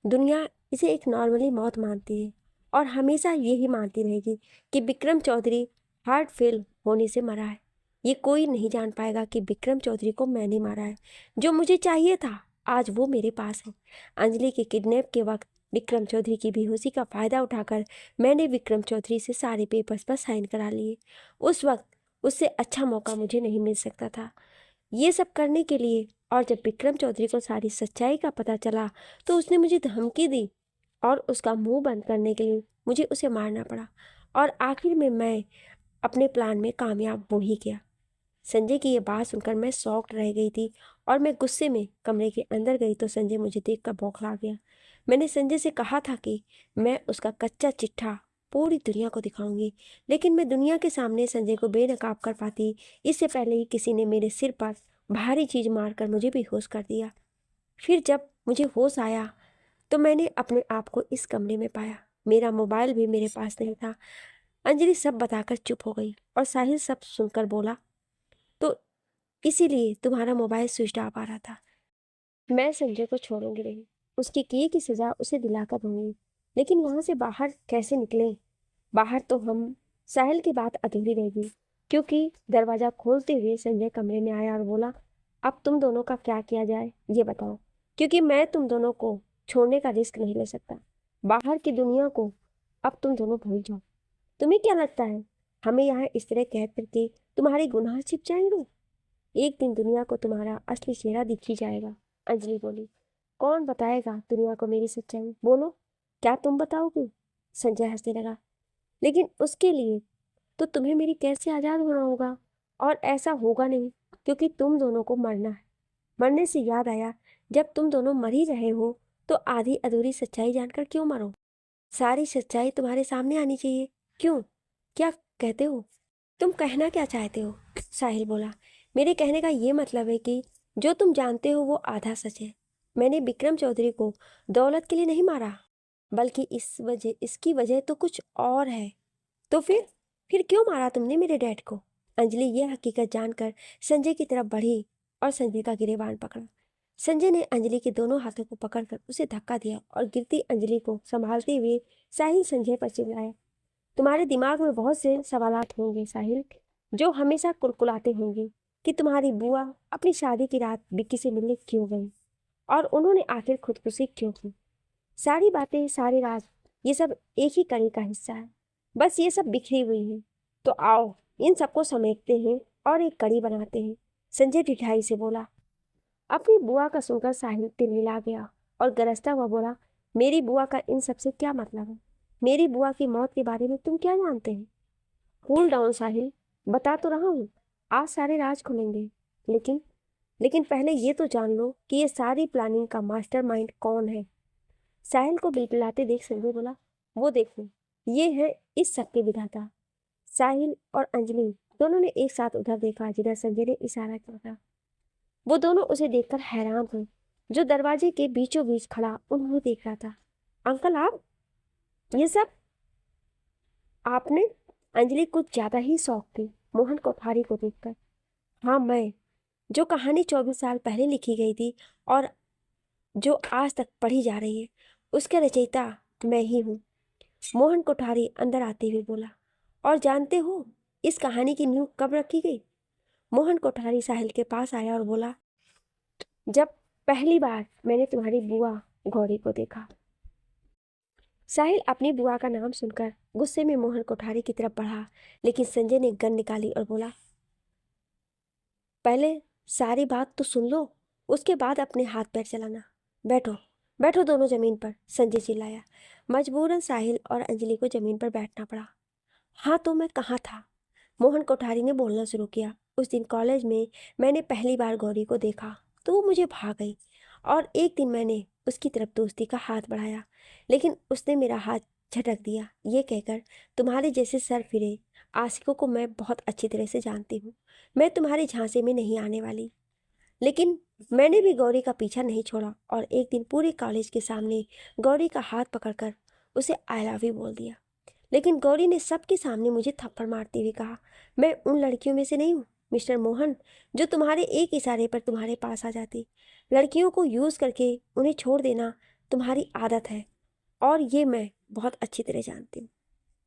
दुनिया इसे एक नॉर्मली मौत मानती है और हमेशा यही मानती रहेगी कि विक्रम चौधरी हार्ट फेल होने से मरा है। ये कोई नहीं जान पाएगा कि विक्रम चौधरी को मैंने मारा है। जो मुझे चाहिए था आज वो मेरे पास है। अंजलि के किडनैप के वक्त विक्रम चौधरी की बेहोशी का फ़ायदा उठाकर मैंने विक्रम चौधरी से सारे पेपर्स पर साइन करा लिए। उस वक्त उससे अच्छा मौका मुझे नहीं मिल सकता था ये सब करने के लिए। और जब विक्रम चौधरी को सारी सच्चाई का पता चला तो उसने मुझे धमकी दी और उसका मुंह बंद करने के लिए मुझे उसे मारना पड़ा और आखिर में मैं अपने प्लान में कामयाब हो ही गया। संजय की ये बात सुनकर मैं शॉक्ड रह गई थी और मैं गुस्से में कमरे के अंदर गई तो संजय मुझे देखकर बौखला गया। मैंने संजय से कहा था कि मैं उसका कच्चा चिट्ठा पूरी दुनिया को दिखाऊंगी। लेकिन मैं दुनिया के सामने संजय को बेनकाब कर पाती इससे पहले ही किसी ने मेरे सिर पर भारी चीज मारकर मुझे बेहोश कर दिया। फिर जब मुझे होश आया तो मैंने अपने आप को इस कमरे में पाया। मेरा मोबाइल भी मेरे पास नहीं था। अंजलि सब बताकर चुप हो गई और साहिल सब सुनकर बोला, तो इसीलिए तुम्हारा मोबाइल स्विच ऑफ आ रहा था। मैं संजय को छोड़ूंगी नहीं, उसकी किए की सजा उसे दिलाकर दूंगी। लेकिन वहां से बाहर कैसे निकले? बाहर तो हम साहिल की बात अधूरी रहेगी, क्योंकि दरवाजा खोलते हुए संजय कमरे में आया और बोला, अब तुम दोनों का क्या किया जाए ये बताओ, क्योंकि मैं तुम दोनों को छोड़ने का रिस्क नहीं ले सकता। बाहर की दुनिया को अब तुम दोनों भूल जाओ। तुम्हें क्या लगता है हमें यहाँ इस तरह कैद करके तुम्हारे गुनाह छिप जाएंगे? एक दिन दुनिया को तुम्हारा असली चेहरा दिख ही जाएगा। अंजलि बोली, कौन बताएगा दुनिया को मेरी सच्चाई? बोलो, क्या तुम बताओगे? संजय हंसने लगा, लेकिन उसके लिए तो तुम्हें मेरी कैद से आजाद होना होगा, और ऐसा होगा नहीं, क्योंकि तुम दोनों को मरना है। मरने से याद आया, जब तुम दोनों मर ही रहे हो तो आधी अधूरी सच्चाई जानकर क्यों मरो? सारी सच्चाई तुम्हारे सामने आनी चाहिए। क्यों, क्या कहते हो? तुम कहना क्या चाहते हो? साहिल बोला, मेरे कहने का ये मतलब है कि जो तुम जानते हो वो आधा सच है। मैंने विक्रम चौधरी को दौलत के लिए नहीं मारा, बल्कि इसकी वजह तो कुछ और है। तो फिर क्यों मारा तुमने मेरे डैड को? अंजलि यह हकीकत जानकर संजय की तरफ बढ़ी और संजय का गिरेबान पकड़ा। संजय ने अंजलि के दोनों हाथों को पकड़कर उसे धक्का दिया और गिरती अंजलि को संभालते हुए साहिल संजय पर चिल्लाया, तुम्हारे दिमाग में बहुत से सवालात होंगे साहिल, जो हमेशा कुलकुलाते होंगे कि तुम्हारी बुआ अपनी शादी की रात विक्की से मिलने क्यों गई और उन्होंने आखिर खुदकुशी क्यों की। सारी बातें, सारे राज, ये सब एक ही कड़ी का हिस्सा है। बस ये सब बिखरी हुई है। तो आओ इन सबको समेटते हैं और एक कड़ी बनाते हैं, संजय ढिठाई से बोला। अपनी बुआ का सुनकर साहिल तिलमिला गया और गरजता हुआ बोला, मेरी बुआ का इन सबसे क्या मतलब है? मेरी बुआ की मौत के बारे में तुम क्या जानते हैं? कूल डाउन साहिल, बता तो रहा हूँ, आज सारे राज खुलेंगे। लेकिन लेकिन पहले ये तो जान लो कि ये सारी प्लानिंग का मास्टरमाइंड कौन है। साहिल को बिलबिलाते देख संजय बोला, वो देखो, ये है इस सब के विधाता। साहिल और अंजलि दोनों ने एक साथ उधर देखा जिधर संजय ने इशारा किया था। वो दोनों उसे देखकर हैरान थे। जो दरवाजे के बीचों बीच खड़ा उन्हें देख रहा था। अंकल, आप ये सब आपने? अंजलि कुछ ज्यादा ही शौक थी मोहन कोठारी को देखकर। हाँ, मैं, जो कहानी 24 साल पहले लिखी गई थी और जो आज तक पढ़ी जा रही है, उसके रचयिता मैं ही हूँ। मोहन कोठारी अंदर आते हुए बोला, और जानते हो इस कहानी की नींव कब रखी गई? मोहन कोठारी साहिल के पास आया और बोला, जब पहली बार मैंने तुम्हारी बुआ गौरी को देखा। साहिल अपनी बुआ का नाम सुनकर गुस्से में मोहन कोठारी की तरफ बढ़ा, लेकिन संजय ने गन निकाली और बोला, पहले सारी बात तो सुन लो, उसके बाद अपने हाथ पैर चलाना। बैठो बैठो दोनों जमीन पर, संजय चिल्लाया। मजबूरन साहिल और अंजलि को जमीन पर बैठना पड़ा। हाँ, तो मैं कहाँ था? मोहन कोठारी ने बोलना शुरू किया। उस दिन कॉलेज में मैंने पहली बार गौरी को देखा तो वो मुझे भाग गई, और एक दिन मैंने उसकी तरफ दोस्ती का हाथ बढ़ाया, लेकिन उसने मेरा हाथ झटक दिया, ये कहकर, तुम्हारे जैसे सर फिरे आशिकों को मैं बहुत अच्छी तरह से जानती हूँ, मैं तुम्हारे झांसे में नहीं आने वाली। लेकिन मैंने भी गौरी का पीछा नहीं छोड़ा और एक दिन पूरे कॉलेज के सामने गौरी का हाथ पकड़कर उसे आई लव यू बोल दिया। लेकिन गौरी ने सबके सामने मुझे थप्पड़ मारते हुए कहा, मैं उन लड़कियों में से नहीं हूँ मिस्टर मोहन, जो तुम्हारे एक इशारे पर तुम्हारे पास आ जाती। लड़कियों को यूज़ करके उन्हें छोड़ देना तुम्हारी आदत है, और ये मैं बहुत अच्छी तरह जानती हूँ।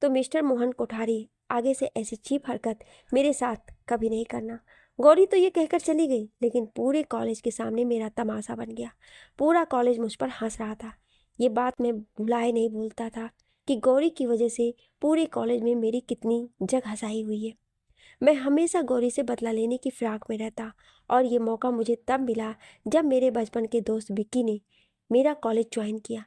तो मिस्टर मोहन कोठारी, आगे से ऐसी चीप हरकत मेरे साथ कभी नहीं करना। गौरी तो ये कहकर चली गई, लेकिन पूरे कॉलेज के सामने मेरा तमाशा बन गया। पूरा कॉलेज मुझ पर हंस रहा था। ये बात मैं भुलाए नहीं भूलता था कि गौरी की वजह से पूरे कॉलेज में मेरी कितनी जग हंसाई हुई है। मैं हमेशा गौरी से बदला लेने की फिराक में रहता, और ये मौका मुझे तब मिला जब मेरे बचपन के दोस्त विक्की ने मेरा कॉलेज ज्वाइन किया।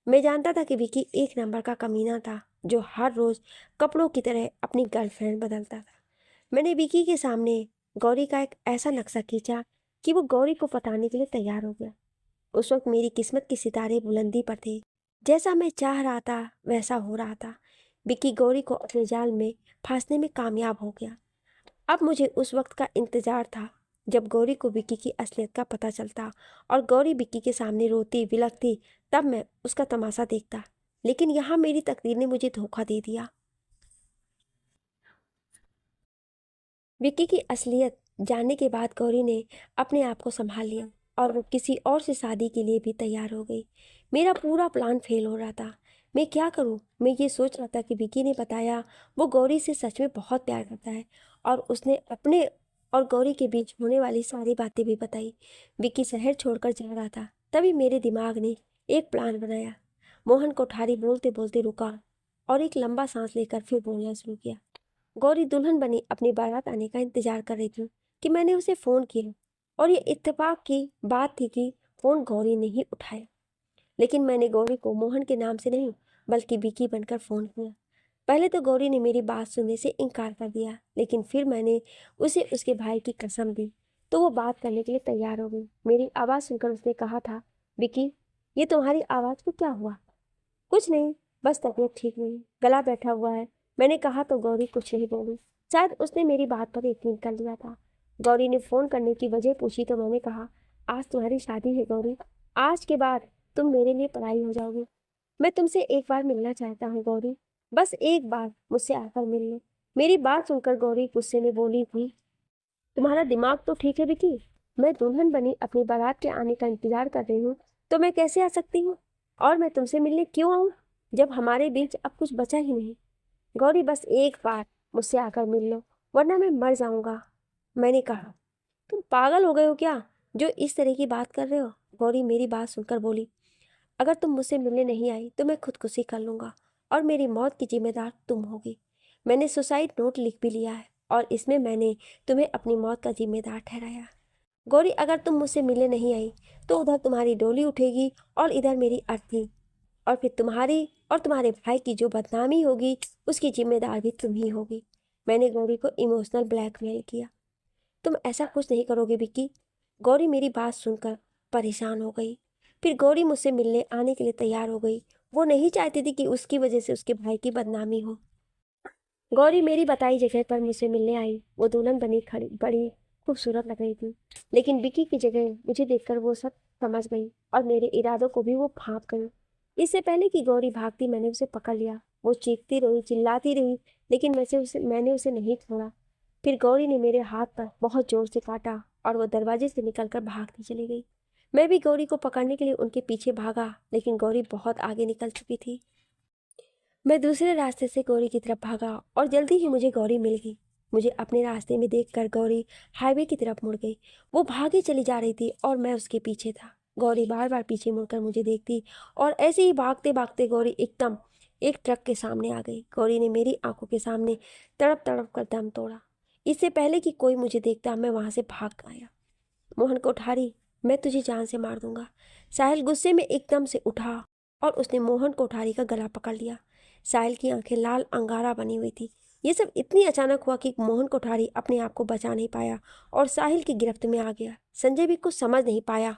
मैं जानता था कि विक्की एक नंबर का कमीना था, जो हर रोज़ कपड़ों की तरह अपनी गर्लफ्रेंड बदलता था। मैंने विक्की के सामने गौरी का एक ऐसा नक्शा खींचा कि वो गौरी को पटाने के लिए तैयार हो गया। उस वक्त मेरी किस्मत के सितारे बुलंदी पर थे। जैसा मैं चाह रहा था वैसा हो रहा था। विक्की गौरी को अपने जाल में फांसने में कामयाब हो गया। अब मुझे उस वक्त का इंतजार था जब गौरी को विक्की की असलियत का पता चलता और गौरी विक्की के सामने रोती बिलखती, तब मैं उसका तमाशा देखता। लेकिन यहाँ मेरी तकदीर ने मुझे धोखा दे दिया। विक्की की असलियत जानने के बाद गौरी ने अपने आप को संभाल लिया और वो किसी और से शादी के लिए भी तैयार हो गई। मेरा पूरा प्लान फेल हो रहा था। मैं क्या करूं? मैं ये सोच रहा था कि विक्की ने बताया वो गौरी से सच में बहुत प्यार करता है और उसने अपने और गौरी के बीच होने वाली सारी बातें भी बताई। विक्की शहर छोड़कर जा रहा था, तभी मेरे दिमाग ने एक प्लान बनाया। मोहन कोठारी बोलते बोलते रुका और एक लंबा सांस लेकर फिर बोलना शुरू किया। गौरी दुल्हन बनी अपनी बारात आने का इंतजार कर रही थी कि मैंने उसे फ़ोन किया और ये इत्तेफाक की बात थी कि फ़ोन गौरी ने ही उठाया। लेकिन मैंने गौरी को मोहन के नाम से नहीं बल्कि विक्की बनकर फ़ोन किया। पहले तो गौरी ने मेरी बात सुनने से इनकार कर दिया, लेकिन फिर मैंने उसे उसके भाई की कसम दी तो वो बात करने के लिए तैयार हो गई। मेरी आवाज़ सुनकर उसने कहा था, विक्की ये तुम्हारी आवाज़ को क्या हुआ? कुछ नहीं, बस तबीयत ठीक नहीं, गला बैठा हुआ है। मैंने कहा तो गौरी कुछ नहीं बोली। शायद उसने मेरी बात पर यकीन कर लिया था। गौरी ने फ़ोन करने की वजह पूछी तो मैंने कहा, आज तुम्हारी शादी है गौरी, आज के बाद तुम मेरे लिए पराई हो जाओगी। मैं तुमसे एक बार मिलना चाहता हूँ गौरी, बस एक बार मुझसे आकर मिल लो। मेरी बात सुनकर गौरी गुस्से में बोली थी, तुम्हारा दिमाग तो ठीक है विकी, मैं दुल्हन बनी अपनी बारात के आने का इंतजार कर रही हूँ तो मैं कैसे आ सकती हूँ? और मैं तुमसे मिलने क्यों आऊँ जब हमारे बीच अब कुछ बचा ही नहीं? गौरी बस एक बार मुझसे आकर मिल लो वरना मैं मर जाऊंगा। मैंने कहा, तुम पागल हो गए हो क्या जो इस तरह की बात कर रहे हो? गौरी मेरी बात सुनकर बोली, अगर तुम मुझसे मिलने नहीं आई तो मैं खुदकुशी कर लूँगा और मेरी मौत की जिम्मेदार तुम होगी। मैंने सुसाइड नोट लिख भी लिया है और इसमें मैंने तुम्हें अपनी मौत का जिम्मेदार ठहराया। गौरी अगर तुम मुझसे मिलने नहीं आई तो उधर तुम्हारी डोली उठेगी और इधर मेरी अर्थी, और फिर तुम्हारी और तुम्हारे भाई की जो बदनामी होगी उसकी जिम्मेदार भी तुम ही होगी। मैंने गौरी को इमोशनल ब्लैकमेल किया। तुम ऐसा कुछ नहीं करोगे विक्की? गौरी मेरी बात सुनकर परेशान हो गई। फिर गौरी मुझसे मिलने आने के लिए तैयार हो गई। वो नहीं चाहती थी कि उसकी वजह से उसके भाई की बदनामी हो। गौरी मेरी बताई जगह पर मुझसे मिलने आई। वो दुल्हन बनी खड़ी बड़ी खूबसूरत लग रही थी, लेकिन विक्की की जगह मुझे देखकर वो सब समझ गई और मेरे इरादों को भी वो भांप गई। इससे पहले कि गौरी भागती मैंने उसे पकड़ लिया। वो चीखती रही, चिल्लाती रही, लेकिन मैंने उसे नहीं छोड़ा। फिर गौरी ने मेरे हाथ पर बहुत जोर से काटा और वो दरवाजे से निकलकर भागती चली गई। मैं भी गौरी को पकड़ने के लिए उनके पीछे भागा, लेकिन गौरी बहुत आगे निकल चुकी थी। मैं दूसरे रास्ते से गौरी की तरफ भागा और जल्दी ही मुझे गौरी मिल गई। मुझे अपने रास्ते में देखकर गौरी हाईवे की तरफ मुड़ गई। वो भागी चली जा रही थी और मैं उसके पीछे था। गौरी बार बार पीछे मुड़कर मुझे देखती और ऐसे ही भागते भागते गौरी एकदम एक ट्रक के सामने आ गई। गौरी ने मेरी आंखों के सामने तड़प तड़प कर दम तोड़ा। इससे पहले कि कोई मुझे देखता मैं वहां से भाग आया। मोहन कोठारी, मैं तुझे जान से मार दूंगा। साहिल गुस्से में एकदम से उठा और उसने मोहन कोठारी का गला पकड़ लिया। साहिल की आंखें लाल अंगारा बनी हुई थी। ये सब इतनी अचानक हुआ कि मोहन कोठारी अपने आप को बचा नहीं पाया और साहिल की गिरफ्त में आ गया। संजय भी कुछ समझ नहीं पाया।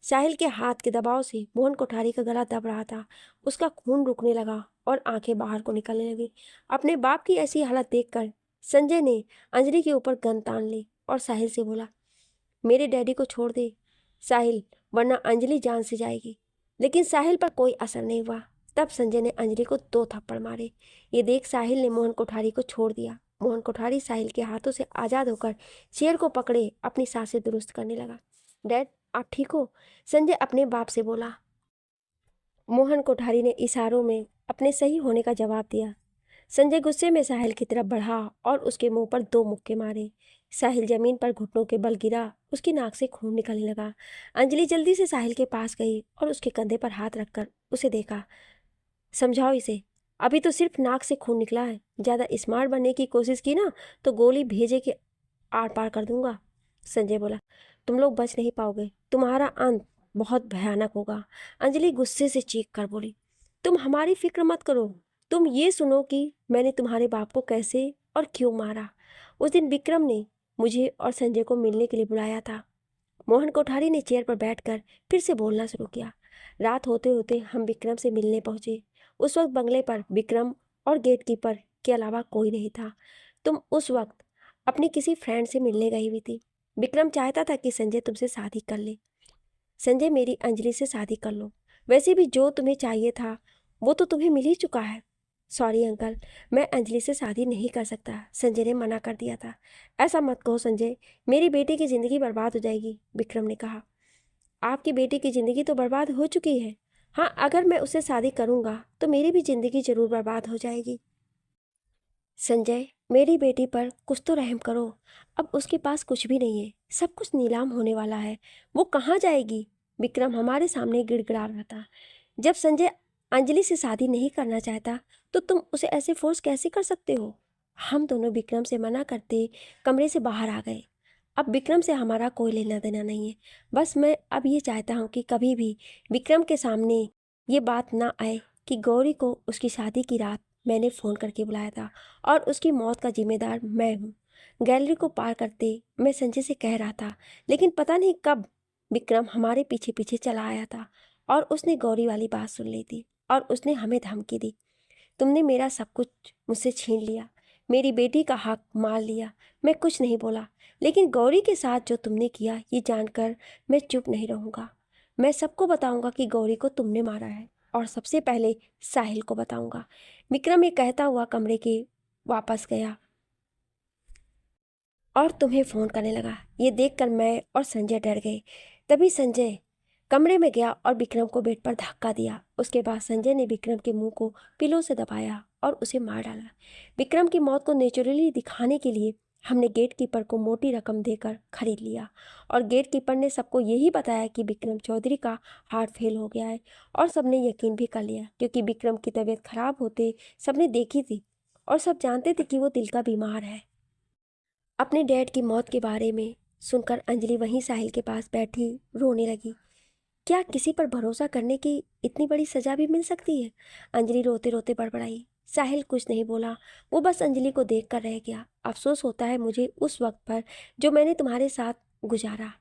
साहिल के हाथ के दबाव से मोहन कोठारी का गला दब रहा था। उसका खून रुकने लगा और आंखें बाहर को निकलने लगी। अपने बाप की ऐसी हालत देखकर संजय ने अंजलि के ऊपर गन तान ली और साहिल से बोला, मेरे डैडी को छोड़ दे साहिल, वरना अंजलि जान से जाएगी। लेकिन साहिल पर कोई असर नहीं हुआ। तब संजय ने अंजलि को 2 थप्पड़ मारे। ये देख साहिल ने मोहन कोठारी को छोड़ दिया। मोहन कोठारी साहिल के हाथों से आज़ाद होकर शेर को पकड़े अपनी सांसें दुरुस्त करने लगा। डैड, आप ठीक हो? संजय अपने बाप से बोला। मोहन कोठारी ने इशारों में अपने सही होने का जवाब दिया। संजय गुस्से में साहिल की तरफ बढ़ा और उसके मुंह पर 2 मुक्के मारे। साहिल जमीन पर घुटनों के बल गिरा। उसकी नाक से खून निकलने लगा। अंजलि जल्दी से साहिल के पास गई और उसके कंधे पर हाथ रखकर उसे देखा। समझाओ इसे, अभी तो सिर्फ नाक से खून निकला है। ज़्यादा स्मार्ट बनने की कोशिश की ना तो गोली भेजे के आर पार कर दूंगा। संजय बोला, तुम लोग बच नहीं पाओगे, तुम्हारा अंत बहुत भयानक होगा। अंजलि गुस्से से चीख कर बोली, तुम हमारी फिक्र मत करो, तुम ये सुनो कि मैंने तुम्हारे बाप को कैसे और क्यों मारा। उस दिन विक्रम ने मुझे और संजय को मिलने के लिए बुलाया था। मोहन कोठारी ने चेयर पर बैठकर फिर से बोलना शुरू किया। रात होते होते हम विक्रम से मिलने पहुंचे। उस वक्त बंगले पर विक्रम और गेटकीपर के अलावा कोई नहीं था। तुम उस वक्त अपनी किसी फ्रेंड से मिलने गई हुई थी। विक्रम चाहता था कि संजय तुमसे शादी कर ले। संजय, मेरी अंजलि से शादी कर लो। वैसे भी जो तुम्हें चाहिए था वो तो तुम्हें मिल ही चुका है। सॉरी अंकल, मैं अंजलि से शादी नहीं कर सकता, संजय ने मना कर दिया था। ऐसा मत कहो संजय, मेरी बेटी की ज़िंदगी बर्बाद हो जाएगी, विक्रम ने कहा। आपकी बेटी की ज़िंदगी तो बर्बाद हो चुकी है। हाँ, अगर मैं उससे शादी करूँगा तो मेरी भी ज़िंदगी ज़रूर बर्बाद हो जाएगी। संजय, मेरी बेटी पर कुछ तो रहम करो। अब उसके पास कुछ भी नहीं है, सब कुछ नीलाम होने वाला है। वो कहाँ जाएगी? विक्रम हमारे सामने गिड़गिड़ा रहा था। जब संजय अंजलि से शादी नहीं करना चाहता तो तुम उसे ऐसे फोर्स कैसे कर सकते हो? हम दोनों विक्रम से मना करते कमरे से बाहर आ गए। अब विक्रम से हमारा कोई लेना देना नहीं है। बस मैं अब ये चाहता हूँ कि कभी भी विक्रम के सामने ये बात ना आए कि गौरी को उसकी शादी की रात मैंने फ़ोन करके बुलाया था और उसकी मौत का जिम्मेदार मैं हूँ। गैलरी को पार करते मैं संजय से कह रहा था, लेकिन पता नहीं कब विक्रम हमारे पीछे पीछे चला आया था और उसने गौरी वाली बात सुन ली थी और उसने हमें धमकी दी। तुमने मेरा सब कुछ मुझसे छीन लिया, मेरी बेटी का हक मार लिया। मैं कुछ नहीं बोला, लेकिन गौरी के साथ जो तुमने किया ये जानकर मैं चुप नहीं रहूँगा। मैं सबको बताऊँगा कि गौरी को तुमने मारा है, और सबसे पहले साहिल को बताऊँगा। विक्रम ये कहता हुआ कमरे के वापस गया और तुम्हें फ़ोन करने लगा। ये देखकर मैं और संजय डर गए। तभी संजय कमरे में गया और विक्रम को बेड पर धक्का दिया। उसके बाद संजय ने विक्रम के मुंह को पिलो से दबाया और उसे मार डाला। विक्रम की मौत को नेचुरली दिखाने के लिए हमने गेटकीपर को मोटी रकम देकर खरीद लिया और गेटकीपर ने सबको यही बताया कि विक्रम चौधरी का हार्ट फेल हो गया है, और सबने यकीन भी कर लिया क्योंकि विक्रम की तबीयत खराब होते सबने देखी थी और सब जानते थे कि वो दिल का बीमार है। अपने डैड की मौत के बारे में सुनकर अंजलि वहीं साहिल के पास बैठी रोने लगी। क्या किसी पर भरोसा करने की इतनी बड़ी सजा भी मिल सकती है? अंजलि रोते रोते बड़बड़ाई। साहिल कुछ नहीं बोला, वो बस अंजलि को देख कर रह गया। अफसोस होता है मुझे उस वक्त पर जो मैंने तुम्हारे साथ गुजारा।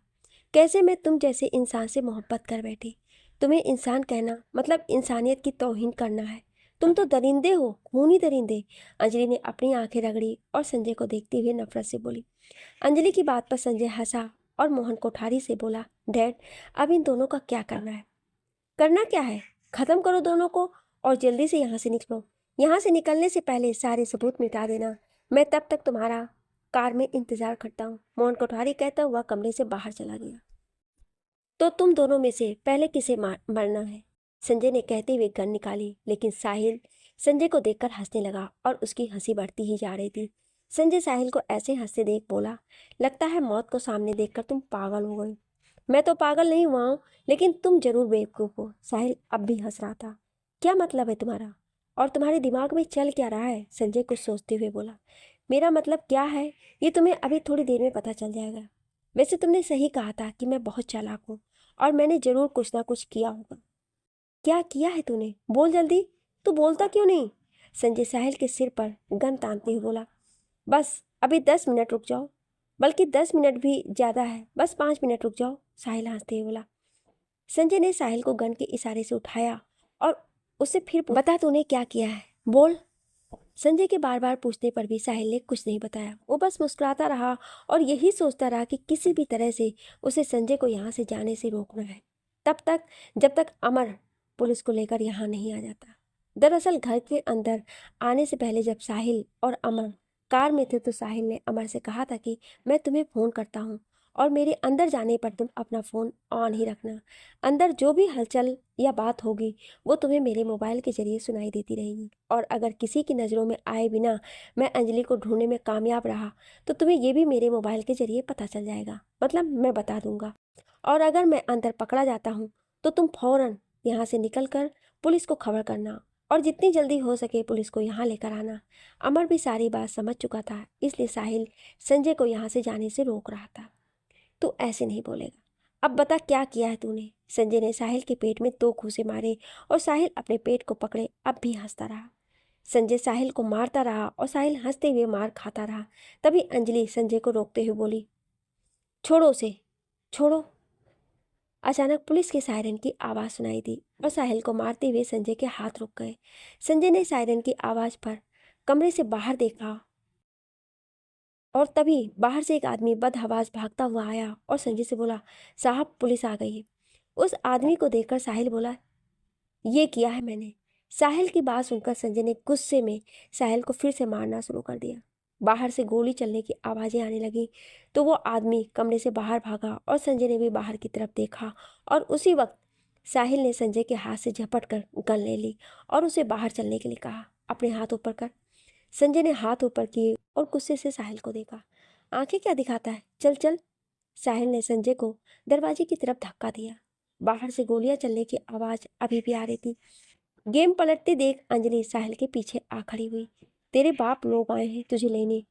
कैसे मैं तुम जैसे इंसान से मोहब्बत कर बैठी। तुम्हें इंसान कहना मतलब इंसानियत की तौहीन करना है। तुम तो दरिंदे हो, खूनी दरिंदे। अंजलि ने अपनी आंखें रगड़ी और संजय को देखते हुए नफरत से बोली। अंजलि की बात पर संजय हंसा और मोहन कोठारी से बोला, डैड, अब इन दोनों का क्या करना है? करना क्या है? खत्म करो दोनों को और जल्दी से यहाँ से निकलो। यहाँ से निकलने से पहले सारे सबूत मिटा देना। मैं तब तक तुम्हारा कार में इंतजार करता हूँ। मोहन कोठारी कहता हुआ कमरे से बाहर चला गया। तो तुम दोनों में से पहले किसे मरना है? संजय ने कहते हुए गन निकाली, लेकिन साहिल संजय को देखकर हंसने लगा और उसकी हंसी बढ़ती ही जा रही थी। संजय साहिल को ऐसे हंसते देख बोला, लगता है मौत को सामने देखकर तुम पागल हो गए। मैं तो पागल नहीं हुआ हूँ, लेकिन तुम जरूर बेवकूफ़ हो। साहिल अब भी हंस रहा था। क्या मतलब है तुम्हारा? और तुम्हारे दिमाग में चल क्या रहा है? संजय कुछ सोचते हुए बोला। मेरा मतलब क्या है ये तुम्हें अभी थोड़ी देर में पता चल जाएगा। वैसे तुमने सही कहा था कि मैं बहुत चालाक हूँ और मैंने जरूर कुछ ना कुछ किया होगा। क्या किया है तूने? बोल जल्दी। तू बोलता क्यों नहीं? संजय साहिल के सिर पर गन तानते हुए बोला। बस अभी 10 मिनट रुक जाओ। बल्कि 10 मिनट भी ज़्यादा है, बस 5 मिनट रुक जाओ, साहिल हंसते हुए बोला। संजय ने साहिल को गन के इशारे से उठाया और उससे फिर बता तूने क्या किया है, बोल। संजय के बार बार पूछने पर भी साहिल ने कुछ नहीं बताया। वो बस मुस्कुराता रहा और यही सोचता रहा कि किसी भी तरह से उसे संजय को यहाँ से जाने से रोकना है, तब तक जब तक अमर पुलिस को लेकर यहाँ नहीं आ जाता। दरअसल घर के अंदर आने से पहले जब साहिल और अमर कार में थे तो साहिल ने अमर से कहा था कि मैं तुम्हें फ़ोन करता हूँ और मेरे अंदर जाने पर तुम अपना फ़ोन ऑन ही रखना। अंदर जो भी हलचल या बात होगी वो तुम्हें मेरे मोबाइल के ज़रिए सुनाई देती रहेगी, और अगर किसी की नज़रों में आए बिना मैं अंजलि को ढूंढने में कामयाब रहा तो तुम्हें ये भी मेरे मोबाइल के ज़रिए पता चल जाएगा, मतलब मैं बता दूंगा। और अगर मैं अंदर पकड़ा जाता हूँ तो तुम फ़ौरन यहाँ से निकल कर पुलिस को खबर करना और जितनी जल्दी हो सके पुलिस को यहाँ लेकर आना। अमर भी सारी बात समझ चुका था, इसलिए साहिल संजय को यहाँ से जाने से रोक रहा था। तू ऐसे नहीं बोलेगा, अब बता क्या किया है तूने? संजय ने साहिल के पेट में 2 घूंसे मारे और साहिल अपने पेट को पकड़े अब भी हंसता रहा। संजय साहिल को मारता रहा और साहिल हंसते हुए मार खाता रहा। तभी अंजलि संजय को रोकते हुए बोली, छोड़ो उसे, छोड़ो। अचानक पुलिस के सायरन की आवाज़ सुनाई दी और साहिल को मारते हुए संजय के हाथ रुक गए। संजय ने सायरन की आवाज़ पर कमरे से बाहर देखा और तभी बाहर से एक आदमी बदहवास भागता हुआ आया और संजय से बोला, साहब पुलिस आ गई है। उस आदमी को देखकर साहिल बोला, ये किया है मैंने। साहिल की बात सुनकर संजय ने गुस्से में साहिल को फिर से मारना शुरू कर दिया। बाहर से गोली चलने की आवाज़ें आने लगी तो वो आदमी कमरे से बाहर भागा और संजय ने भी बाहर की तरफ देखा और उसी वक्त साहिल ने संजय के हाथ से झपट कर गन ले ली और उसे बाहर चलने के लिए कहा, अपने हाथ ऊपर कर। संजय ने हाथ ऊपर किए और गुस्से से साहिल को देखा। आंखें क्या दिखाता है, चल चल। साहिल ने संजय को दरवाजे की तरफ धक्का दिया। बाहर से गोलियां चलने की आवाज़ अभी भी आ रही थी। गेम पलटते देख अंजलि साहिल के पीछे आ खड़ी हुई। तेरे बाप लोग आए हैं तुझे लेने,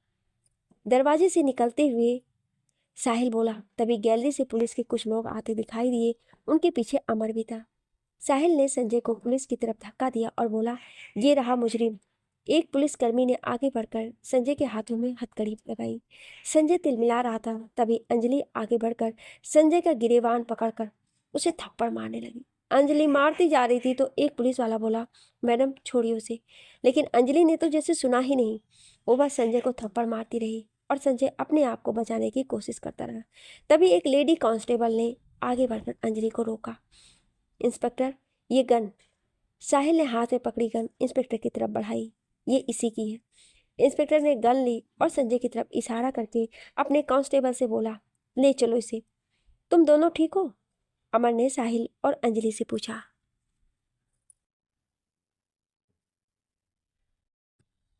दरवाजे से निकलते हुए साहिल बोला। तभी गैलरी से पुलिस के कुछ लोग आते दिखाई दिए। उनके पीछे अमर भी था। साहिल ने संजय को पुलिस की तरफ धक्का दिया और बोला, ये रहा मुजरिम। एक पुलिसकर्मी ने आगे बढ़कर संजय के हाथों में हथकड़ी लगाई। संजय तिलमिला रहा था। तभी अंजलि आगे बढ़कर संजय का गिरेबान पकड़कर उसे थप्पड़ मारने लगी। अंजलि मारती जा रही थी तो एक पुलिस वाला बोला, मैडम छोड़िए उसे। लेकिन अंजलि ने तो जैसे सुना ही नहीं। वो बस संजय को थप्पड़ मारती रही और संजय अपने आप को बचाने की कोशिश करता रहा। तभी एक लेडी कांस्टेबल ने आगे बढ़कर अंजलि को रोका। इंस्पेक्टर, ये गन। साहिल ने हाथ में पकड़ी गन इंस्पेक्टर की तरफ बढ़ाई। ये इसी की है। इंस्पेक्टर ने गन ली और संजय की तरफ इशारा करके अपने कांस्टेबल से बोला, ले चलो इसे। तुम दोनों ठीक हो? अमर ने साहिल और अंजलि से पूछा।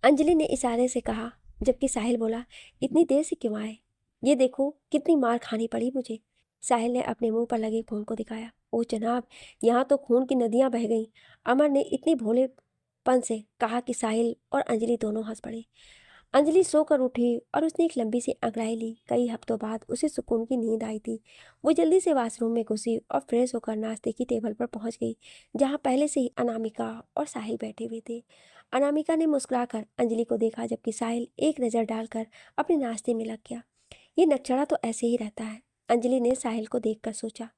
अंजलि ने इशारे से कहा, जबकि साहिल बोला, इतनी देर से क्यों आए? ये देखो कितनी मार खानी पड़ी मुझे। साहिल ने अपने मुंह पर लगे खून को दिखाया। ओ जनाब, यहाँ तो खून की नदियाँ बह गई। अमर ने इतनी भोलेपन से कहा कि साहिल और अंजलि दोनों हंस पड़े। अंजलि सोकर उठी और उसने एक लंबी सी अंगड़ाई ली। कई हफ्तों बाद उसे सुकून की नींद आई थी। वो जल्दी से वॉशरूम में घुसी और फ्रेश होकर नाश्ते की टेबल पर पहुंच गई, जहां पहले से ही अनामिका और साहिल बैठे हुए थे। अनामिका ने मुस्कुराकर अंजलि को देखा, जबकि साहिल एक नज़र डालकर अपने नाश्ते में लग गया। ये नकचड़ा तो ऐसे ही रहता है, अंजलि ने साहिल को देखकर सोचा।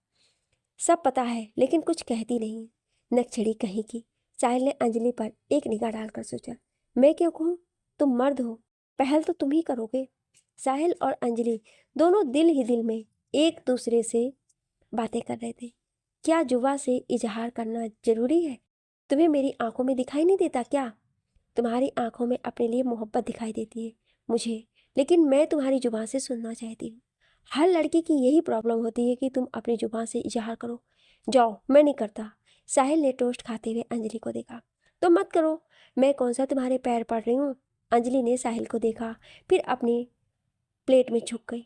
सब पता है लेकिन कुछ कहती नहीं, नकचड़ी कहीं की। साहिल ने अंजलि पर एक निगाह डालकर सोचा, मैं क्यों कहूँ, तुम मर्द हो, पहल तो तुम ही करोगे। साहिल और अंजलि दोनों दिल ही दिल में एक दूसरे से बातें कर रहे थे। क्या जुबा से इजहार करना जरूरी है? तुम्हें मेरी आंखों में दिखाई नहीं देता क्या? तुम्हारी आंखों में अपने लिए मोहब्बत दिखाई देती है मुझे, लेकिन मैं तुम्हारी जुबान से सुनना चाहती हूँ। हर लड़की की यही प्रॉब्लम होती है कि तुम अपनी जुबान से इजहार करो। जाओ, मैं नहीं करता। साहिल ने टोस्ट खाते हुए अंजलि को देखा। तो मत करो, मैं कौन सा तुम्हारे पैर पड़ रही हूँ? अंजलि ने साहिल को देखा, फिर अपनी प्लेट में झुक गई।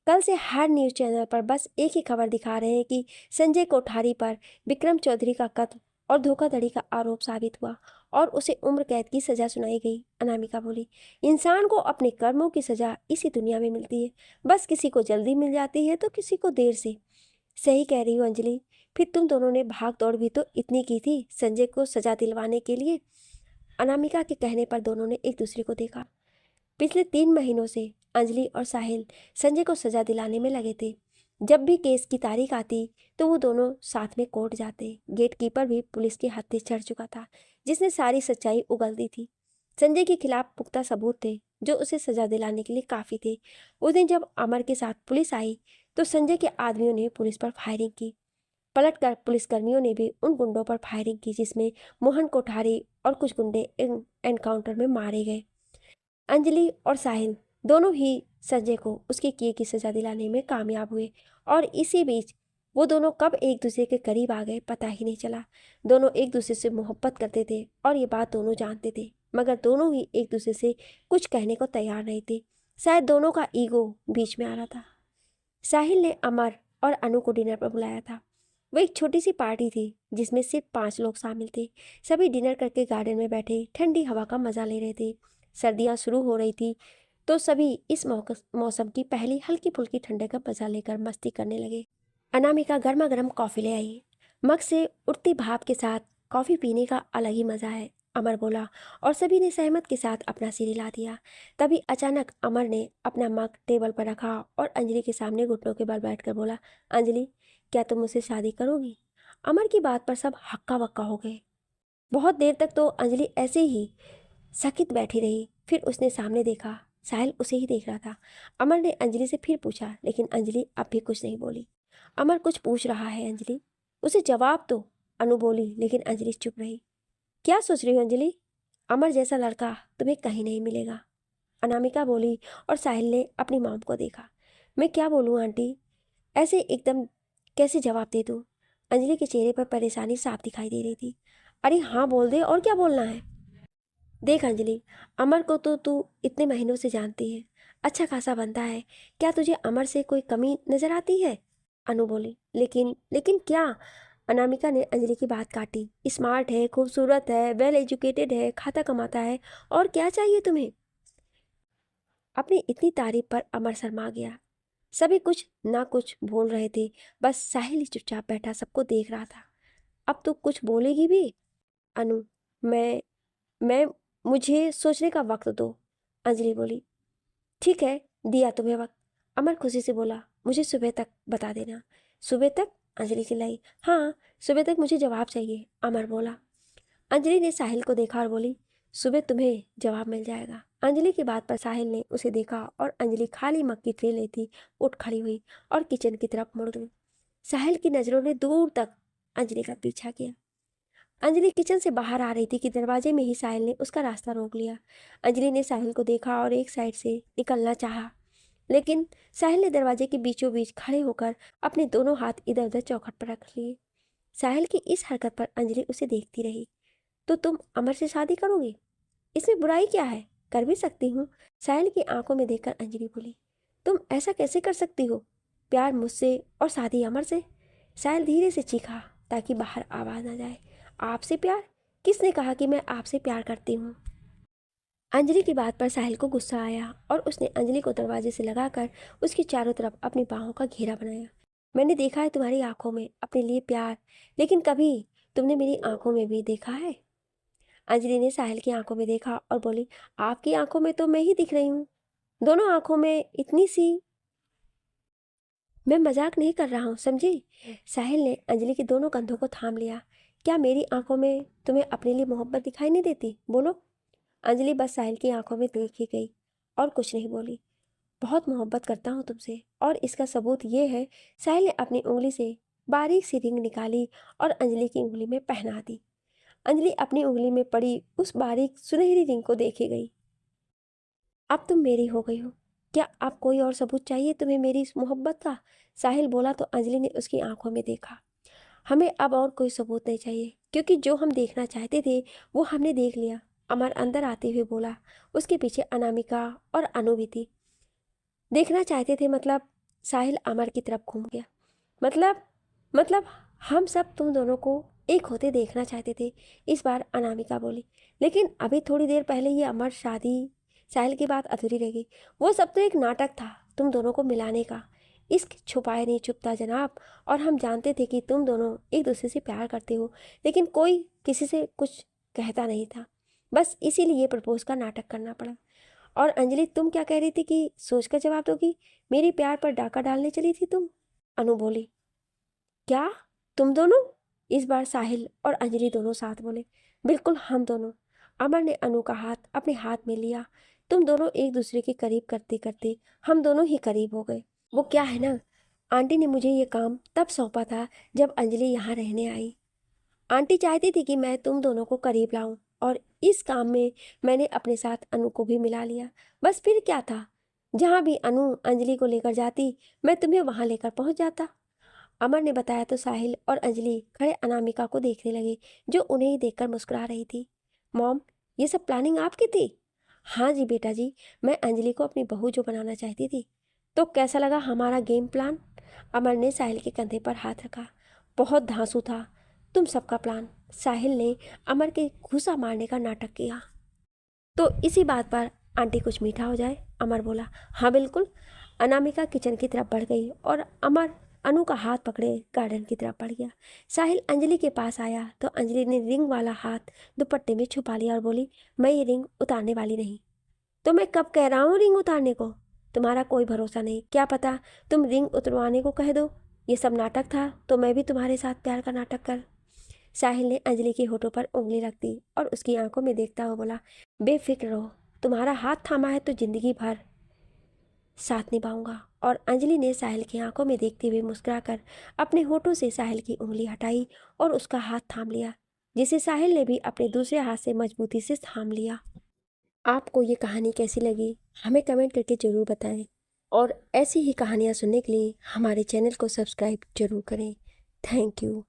कल से हर न्यूज़ चैनल पर बस एक ही खबर दिखा रहे हैं कि संजय कोठारी पर विक्रम चौधरी का कत्ल और धोखाधड़ी का आरोप साबित हुआ और उसे उम्र कैद की सजा सुनाई गई। अनामिका बोली, इंसान को अपने कर्मों की सजा इसी दुनिया में मिलती है। बस किसी को जल्दी मिल जाती है तो किसी को देर से। सही कह रही हो अंजलि। फिर तुम दोनों ने भाग दौड़ भी तो इतनी की थी संजय को सजा दिलवाने के लिए। अनामिका के कहने पर दोनों ने एक दूसरे को देखा। पिछले 3 महीनों से अंजलि और साहिल संजय को सजा दिलाने में लगे थे। जब भी केस की तारीख आती तो वो दोनों साथ में कोर्ट जाते। गेट कीपर भी पुलिस के हत्थे चढ़ चुका था, जिसने सारी सच्चाई उगल दी थी। संजय के खिलाफ पुख्ता सबूत थे जो उसे सजा दिलाने के लिए काफ़ी थे। उस दिन जब अमर के साथ पुलिस आई तो संजय के आदमियों ने पुलिस पर फायरिंग की। पलटकर पुलिसकर्मियों ने भी उन गुंडों पर फायरिंग की, जिसमें मोहन कोठारी और कुछ गुंडे एनकाउंटर में मारे गए। अंजलि और साहिल दोनों ही संजय को उसके किए की सजा दिलाने में कामयाब हुए और इसी बीच वो दोनों कब एक दूसरे के करीब आ गए पता ही नहीं चला। दोनों एक दूसरे से मोहब्बत करते थे और ये बात दोनों जानते थे, मगर दोनों ही एक दूसरे से कुछ कहने को तैयार नहीं थे। शायद दोनों का ईगो बीच में आ रहा था। साहिल ने अमर और अनु को डिनर पर बुलाया था। वो एक छोटी सी पार्टी थी जिसमें सिर्फ 5 लोग शामिल थे। सभी डिनर करके गार्डन में बैठे ठंडी हवा का मजा ले रहे थे। सर्दियाँ शुरू हो रही थी तो सभी इस मौसम की पहली हल्की फुल्की ठंडक का मजा लेकर मस्ती करने लगे। अनामिका गर्मा गर्म कॉफ़ी ले आई। मग से उठती भाप के साथ कॉफ़ी पीने का अलग ही मज़ा है, अमर बोला और सभी ने सहमत के साथ अपना सिर हिला दिया। तभी अचानक अमर ने अपना मग टेबल पर रखा और अंजलि के सामने घुटनों के बल बैठकर बोला, अंजलि क्या तुम मुझसे शादी करोगी? अमर की बात पर सब हक्का बक्का हो गए। बहुत देर तक तो अंजलि ऐसे ही सकित बैठी रही। फिर उसने सामने देखा, साहिल उसे ही देख रहा था। अमर ने अंजलि से फिर पूछा, लेकिन अंजलि अब भी कुछ नहीं बोली। अमर कुछ पूछ रहा है अंजलि, उसे जवाब दो, अनु बोली, लेकिन अंजलि चुप रही। क्या सोच रही हो अंजलि? अमर जैसा लड़का तुम्हें कहीं नहीं मिलेगा, अनामिका बोली। और साहिल ने अपनी मॉम को देखा। मैं क्या बोलूँ आंटी, ऐसे एकदम कैसे जवाब दे दूँ? अंजलि के चेहरे पर परेशानी साफ दिखाई दे रही थी। अरे हाँ बोल दे, और क्या बोलना है। देख अंजलि, अमर को तो तू इतने महीनों से जानती है, अच्छा खासा बनता है। क्या तुझे अमर से कोई कमी नजर आती है? अनु बोली। लेकिन लेकिन क्या? अनामिका ने अंजलि की बात काटी। स्मार्ट है, खूबसूरत है, वेल एजुकेटेड है, खाता कमाता है, और क्या चाहिए तुम्हें? अपनी इतनी तारीफ पर अमर शर्मा गया। सभी कुछ ना कुछ बोल रहे थे, बस साहिल ही चुपचाप बैठा सबको देख रहा था। अब तू कुछ बोलेगी भी? अनु, मैं मुझे सोचने का वक्त दो, अंजलि बोली। ठीक है, दिया तुम्हें वक्त, अमर खुशी से बोला। मुझे सुबह तक बता देना। सुबह तक? अंजलि चिल्लाई। हाँ, सुबह तक मुझे जवाब चाहिए, अमर बोला। अंजलि ने साहिल को देखा और बोली, सुबह तुम्हें जवाब मिल जाएगा। अंजलि की बात पर साहिल ने उसे देखा और अंजलि खाली मग की ट्रे लेती उठ खड़ी हुई और किचन की तरफ मुड़ गई। साहिल की नजरों ने दूर तक अंजलि का पीछा किया। अंजलि किचन से बाहर आ रही थी कि दरवाजे में ही साहिल ने उसका रास्ता रोक लिया। अंजलि ने साहिल को देखा और एक साइड से निकलना चाहा, लेकिन साहिल ने दरवाजे के बीचों बीच खड़े होकर अपने दोनों हाथ इधर उधर चौखट पर रख लिए। साहिल की इस हरकत पर अंजलि उसे देखती रही। तो तुम अमर से शादी करोगी? इसमें बुराई क्या है? कर भी सकती हूँ, साहिल की आंखों में देखकर अंजलि बोली। तुम ऐसा कैसे कर सकती हो? प्यार मुझसे और शादी अमर से? साहिल धीरे से चीखा ताकि बाहर आवाज ना जाए। आपसे प्यार? किसने कहा कि मैं आपसे प्यार करती हूँ? अंजलि की बात पर साहिल को गुस्सा आया और उसने अंजलि को दरवाजे से लगाकर उसकी चारों तरफ अपनी बाहों का घेरा बनाया। मैंने देखा है तुम्हारी आंखों में अपने लिए प्यार, लेकिन कभी तुमने मेरी आंखों में भी देखा है? अंजलि ने साहिल की आंखों में देखा और बोली, आपकी आंखों में तो मैं ही दिख रही हूँ, दोनों आंखों में इतनी सी। मैं मजाक नहीं कर रहा हूँ, समझी? साहिल ने अंजलि के दोनों कंधों को थाम लिया। क्या मेरी आंखों में तुम्हें अपने लिए मोहब्बत दिखाई नहीं देती? बोलो। अंजलि बस साहिल की आंखों में देख ही गई और कुछ नहीं बोली। बहुत मोहब्बत करता हूँ तुमसे, और इसका सबूत ये है। साहिल ने अपनी उंगली से बारीक सी रिंग निकाली और अंजलि की उंगली में पहना दी। अंजलि अपनी उंगली में पड़ी उस बारीक सुनहरी रिंग को देखे गई। अब तुम मेरी हो गई हो, क्या अब कोई और सबूत चाहिए तुम्हें मेरी इस मोहब्बत का? साहिल बोला तो अंजलि ने उसकी आंखों में देखा। हमें अब और कोई सबूत नहीं चाहिए, क्योंकि जो हम देखना चाहते थे वो हमने देख लिया, अमर अंदर आते हुए बोला। उसके पीछे अनामिका और अनु भी थी। देखना चाहते थे मतलब? साहिल अमर की तरफ घूम गया। मतलब हम सब तुम दोनों को एक होते देखना चाहते थे, इस बार अनामिका बोली। लेकिन अभी थोड़ी देर पहले ये अमर शादी। साहिल की बात अधूरी रह गई। वो सब तो एक नाटक था तुम दोनों को मिलाने का। इश्क छुपाए नहीं छुपता जनाब, और हम जानते थे कि तुम दोनों एक दूसरे से प्यार करते हो, लेकिन कोई किसी से कुछ कहता नहीं था। बस इसीलिए ये प्रपोज का नाटक करना पड़ा। और अंजलि, तुम क्या कह रही थी कि सोच कर जवाब दोगी? मेरी प्यार पर डाका डालने चली थी तुम? अनु बोली। क्या? तुम दोनों? इस बार साहिल और अंजलि दोनों साथ बोले। बिल्कुल हम दोनों। अमर ने अनु का हाथ अपने हाथ में लिया। तुम दोनों एक दूसरे के करीब करते करते हम दोनों ही करीब हो गए। वो क्या है ना, आंटी ने मुझे ये काम तब सौंपा था जब अंजलि यहाँ रहने आई। आंटी चाहती थी कि मैं तुम दोनों को करीब लाऊं, और इस काम में मैंने अपने साथ अनु को भी मिला लिया। बस फिर क्या था, जहाँ भी अनु अंजलि को लेकर जाती मैं तुम्हें वहां लेकर पहुंच जाता। अमर ने बताया तो साहिल और अंजलि खड़े अनामिका को देखने लगे, जो उन्हें ही देखकर मुस्कुरा रही थी। मॉम, ये सब प्लानिंग आपकी थी? हाँ जी बेटा जी, मैं अंजलि को अपनी बहू जो बनाना चाहती थी। तो कैसा लगा हमारा गेम प्लान? अमर ने साहिल के कंधे पर हाथ रखा। बहुत धांसू था तुम सबका प्लान। साहिल ने अमर के घूसा मारने का नाटक किया। तो इसी बात पर आंटी कुछ मीठा हो जाए, अमर बोला। हाँ बिल्कुल। अनामिका किचन की तरफ बढ़ गई और अमर अनु का हाथ पकड़े गार्डन की तरफ बढ़ गया। साहिल अंजलि के पास आया तो अंजलि ने रिंग वाला हाथ दुपट्टे में छुपा लिया और बोली, मैं ये रिंग उतारने वाली नहीं। तो मैं कब कह रहा हूँ रिंग उतारने को? तुम्हारा कोई भरोसा नहीं, क्या पता तुम रिंग उतरवाने को कह दो। ये सब नाटक था तो मैं भी तुम्हारे साथ प्यार का नाटक कर। साहिल ने अंजलि के होठों पर उंगली रख दी और उसकी आंखों में देखता हुआ बोला, बेफिक्र रहो, तुम्हारा हाथ थामा है तो जिंदगी भर साथ निभाऊंगा। और अंजलि ने साहिल की आंखों में देखते हुए मुस्कुराकर अपने होठों से साहिल की उंगली हटाई और उसका हाथ थाम लिया, जिसे साहिल ने भी अपने दूसरे हाथ से मजबूती से थाम लिया। आपको ये कहानी कैसी लगी हमें कमेंट करके ज़रूर बताएं और ऐसी ही कहानियाँ सुनने के लिए हमारे चैनल को सब्सक्राइब जरूर करें। Thank you.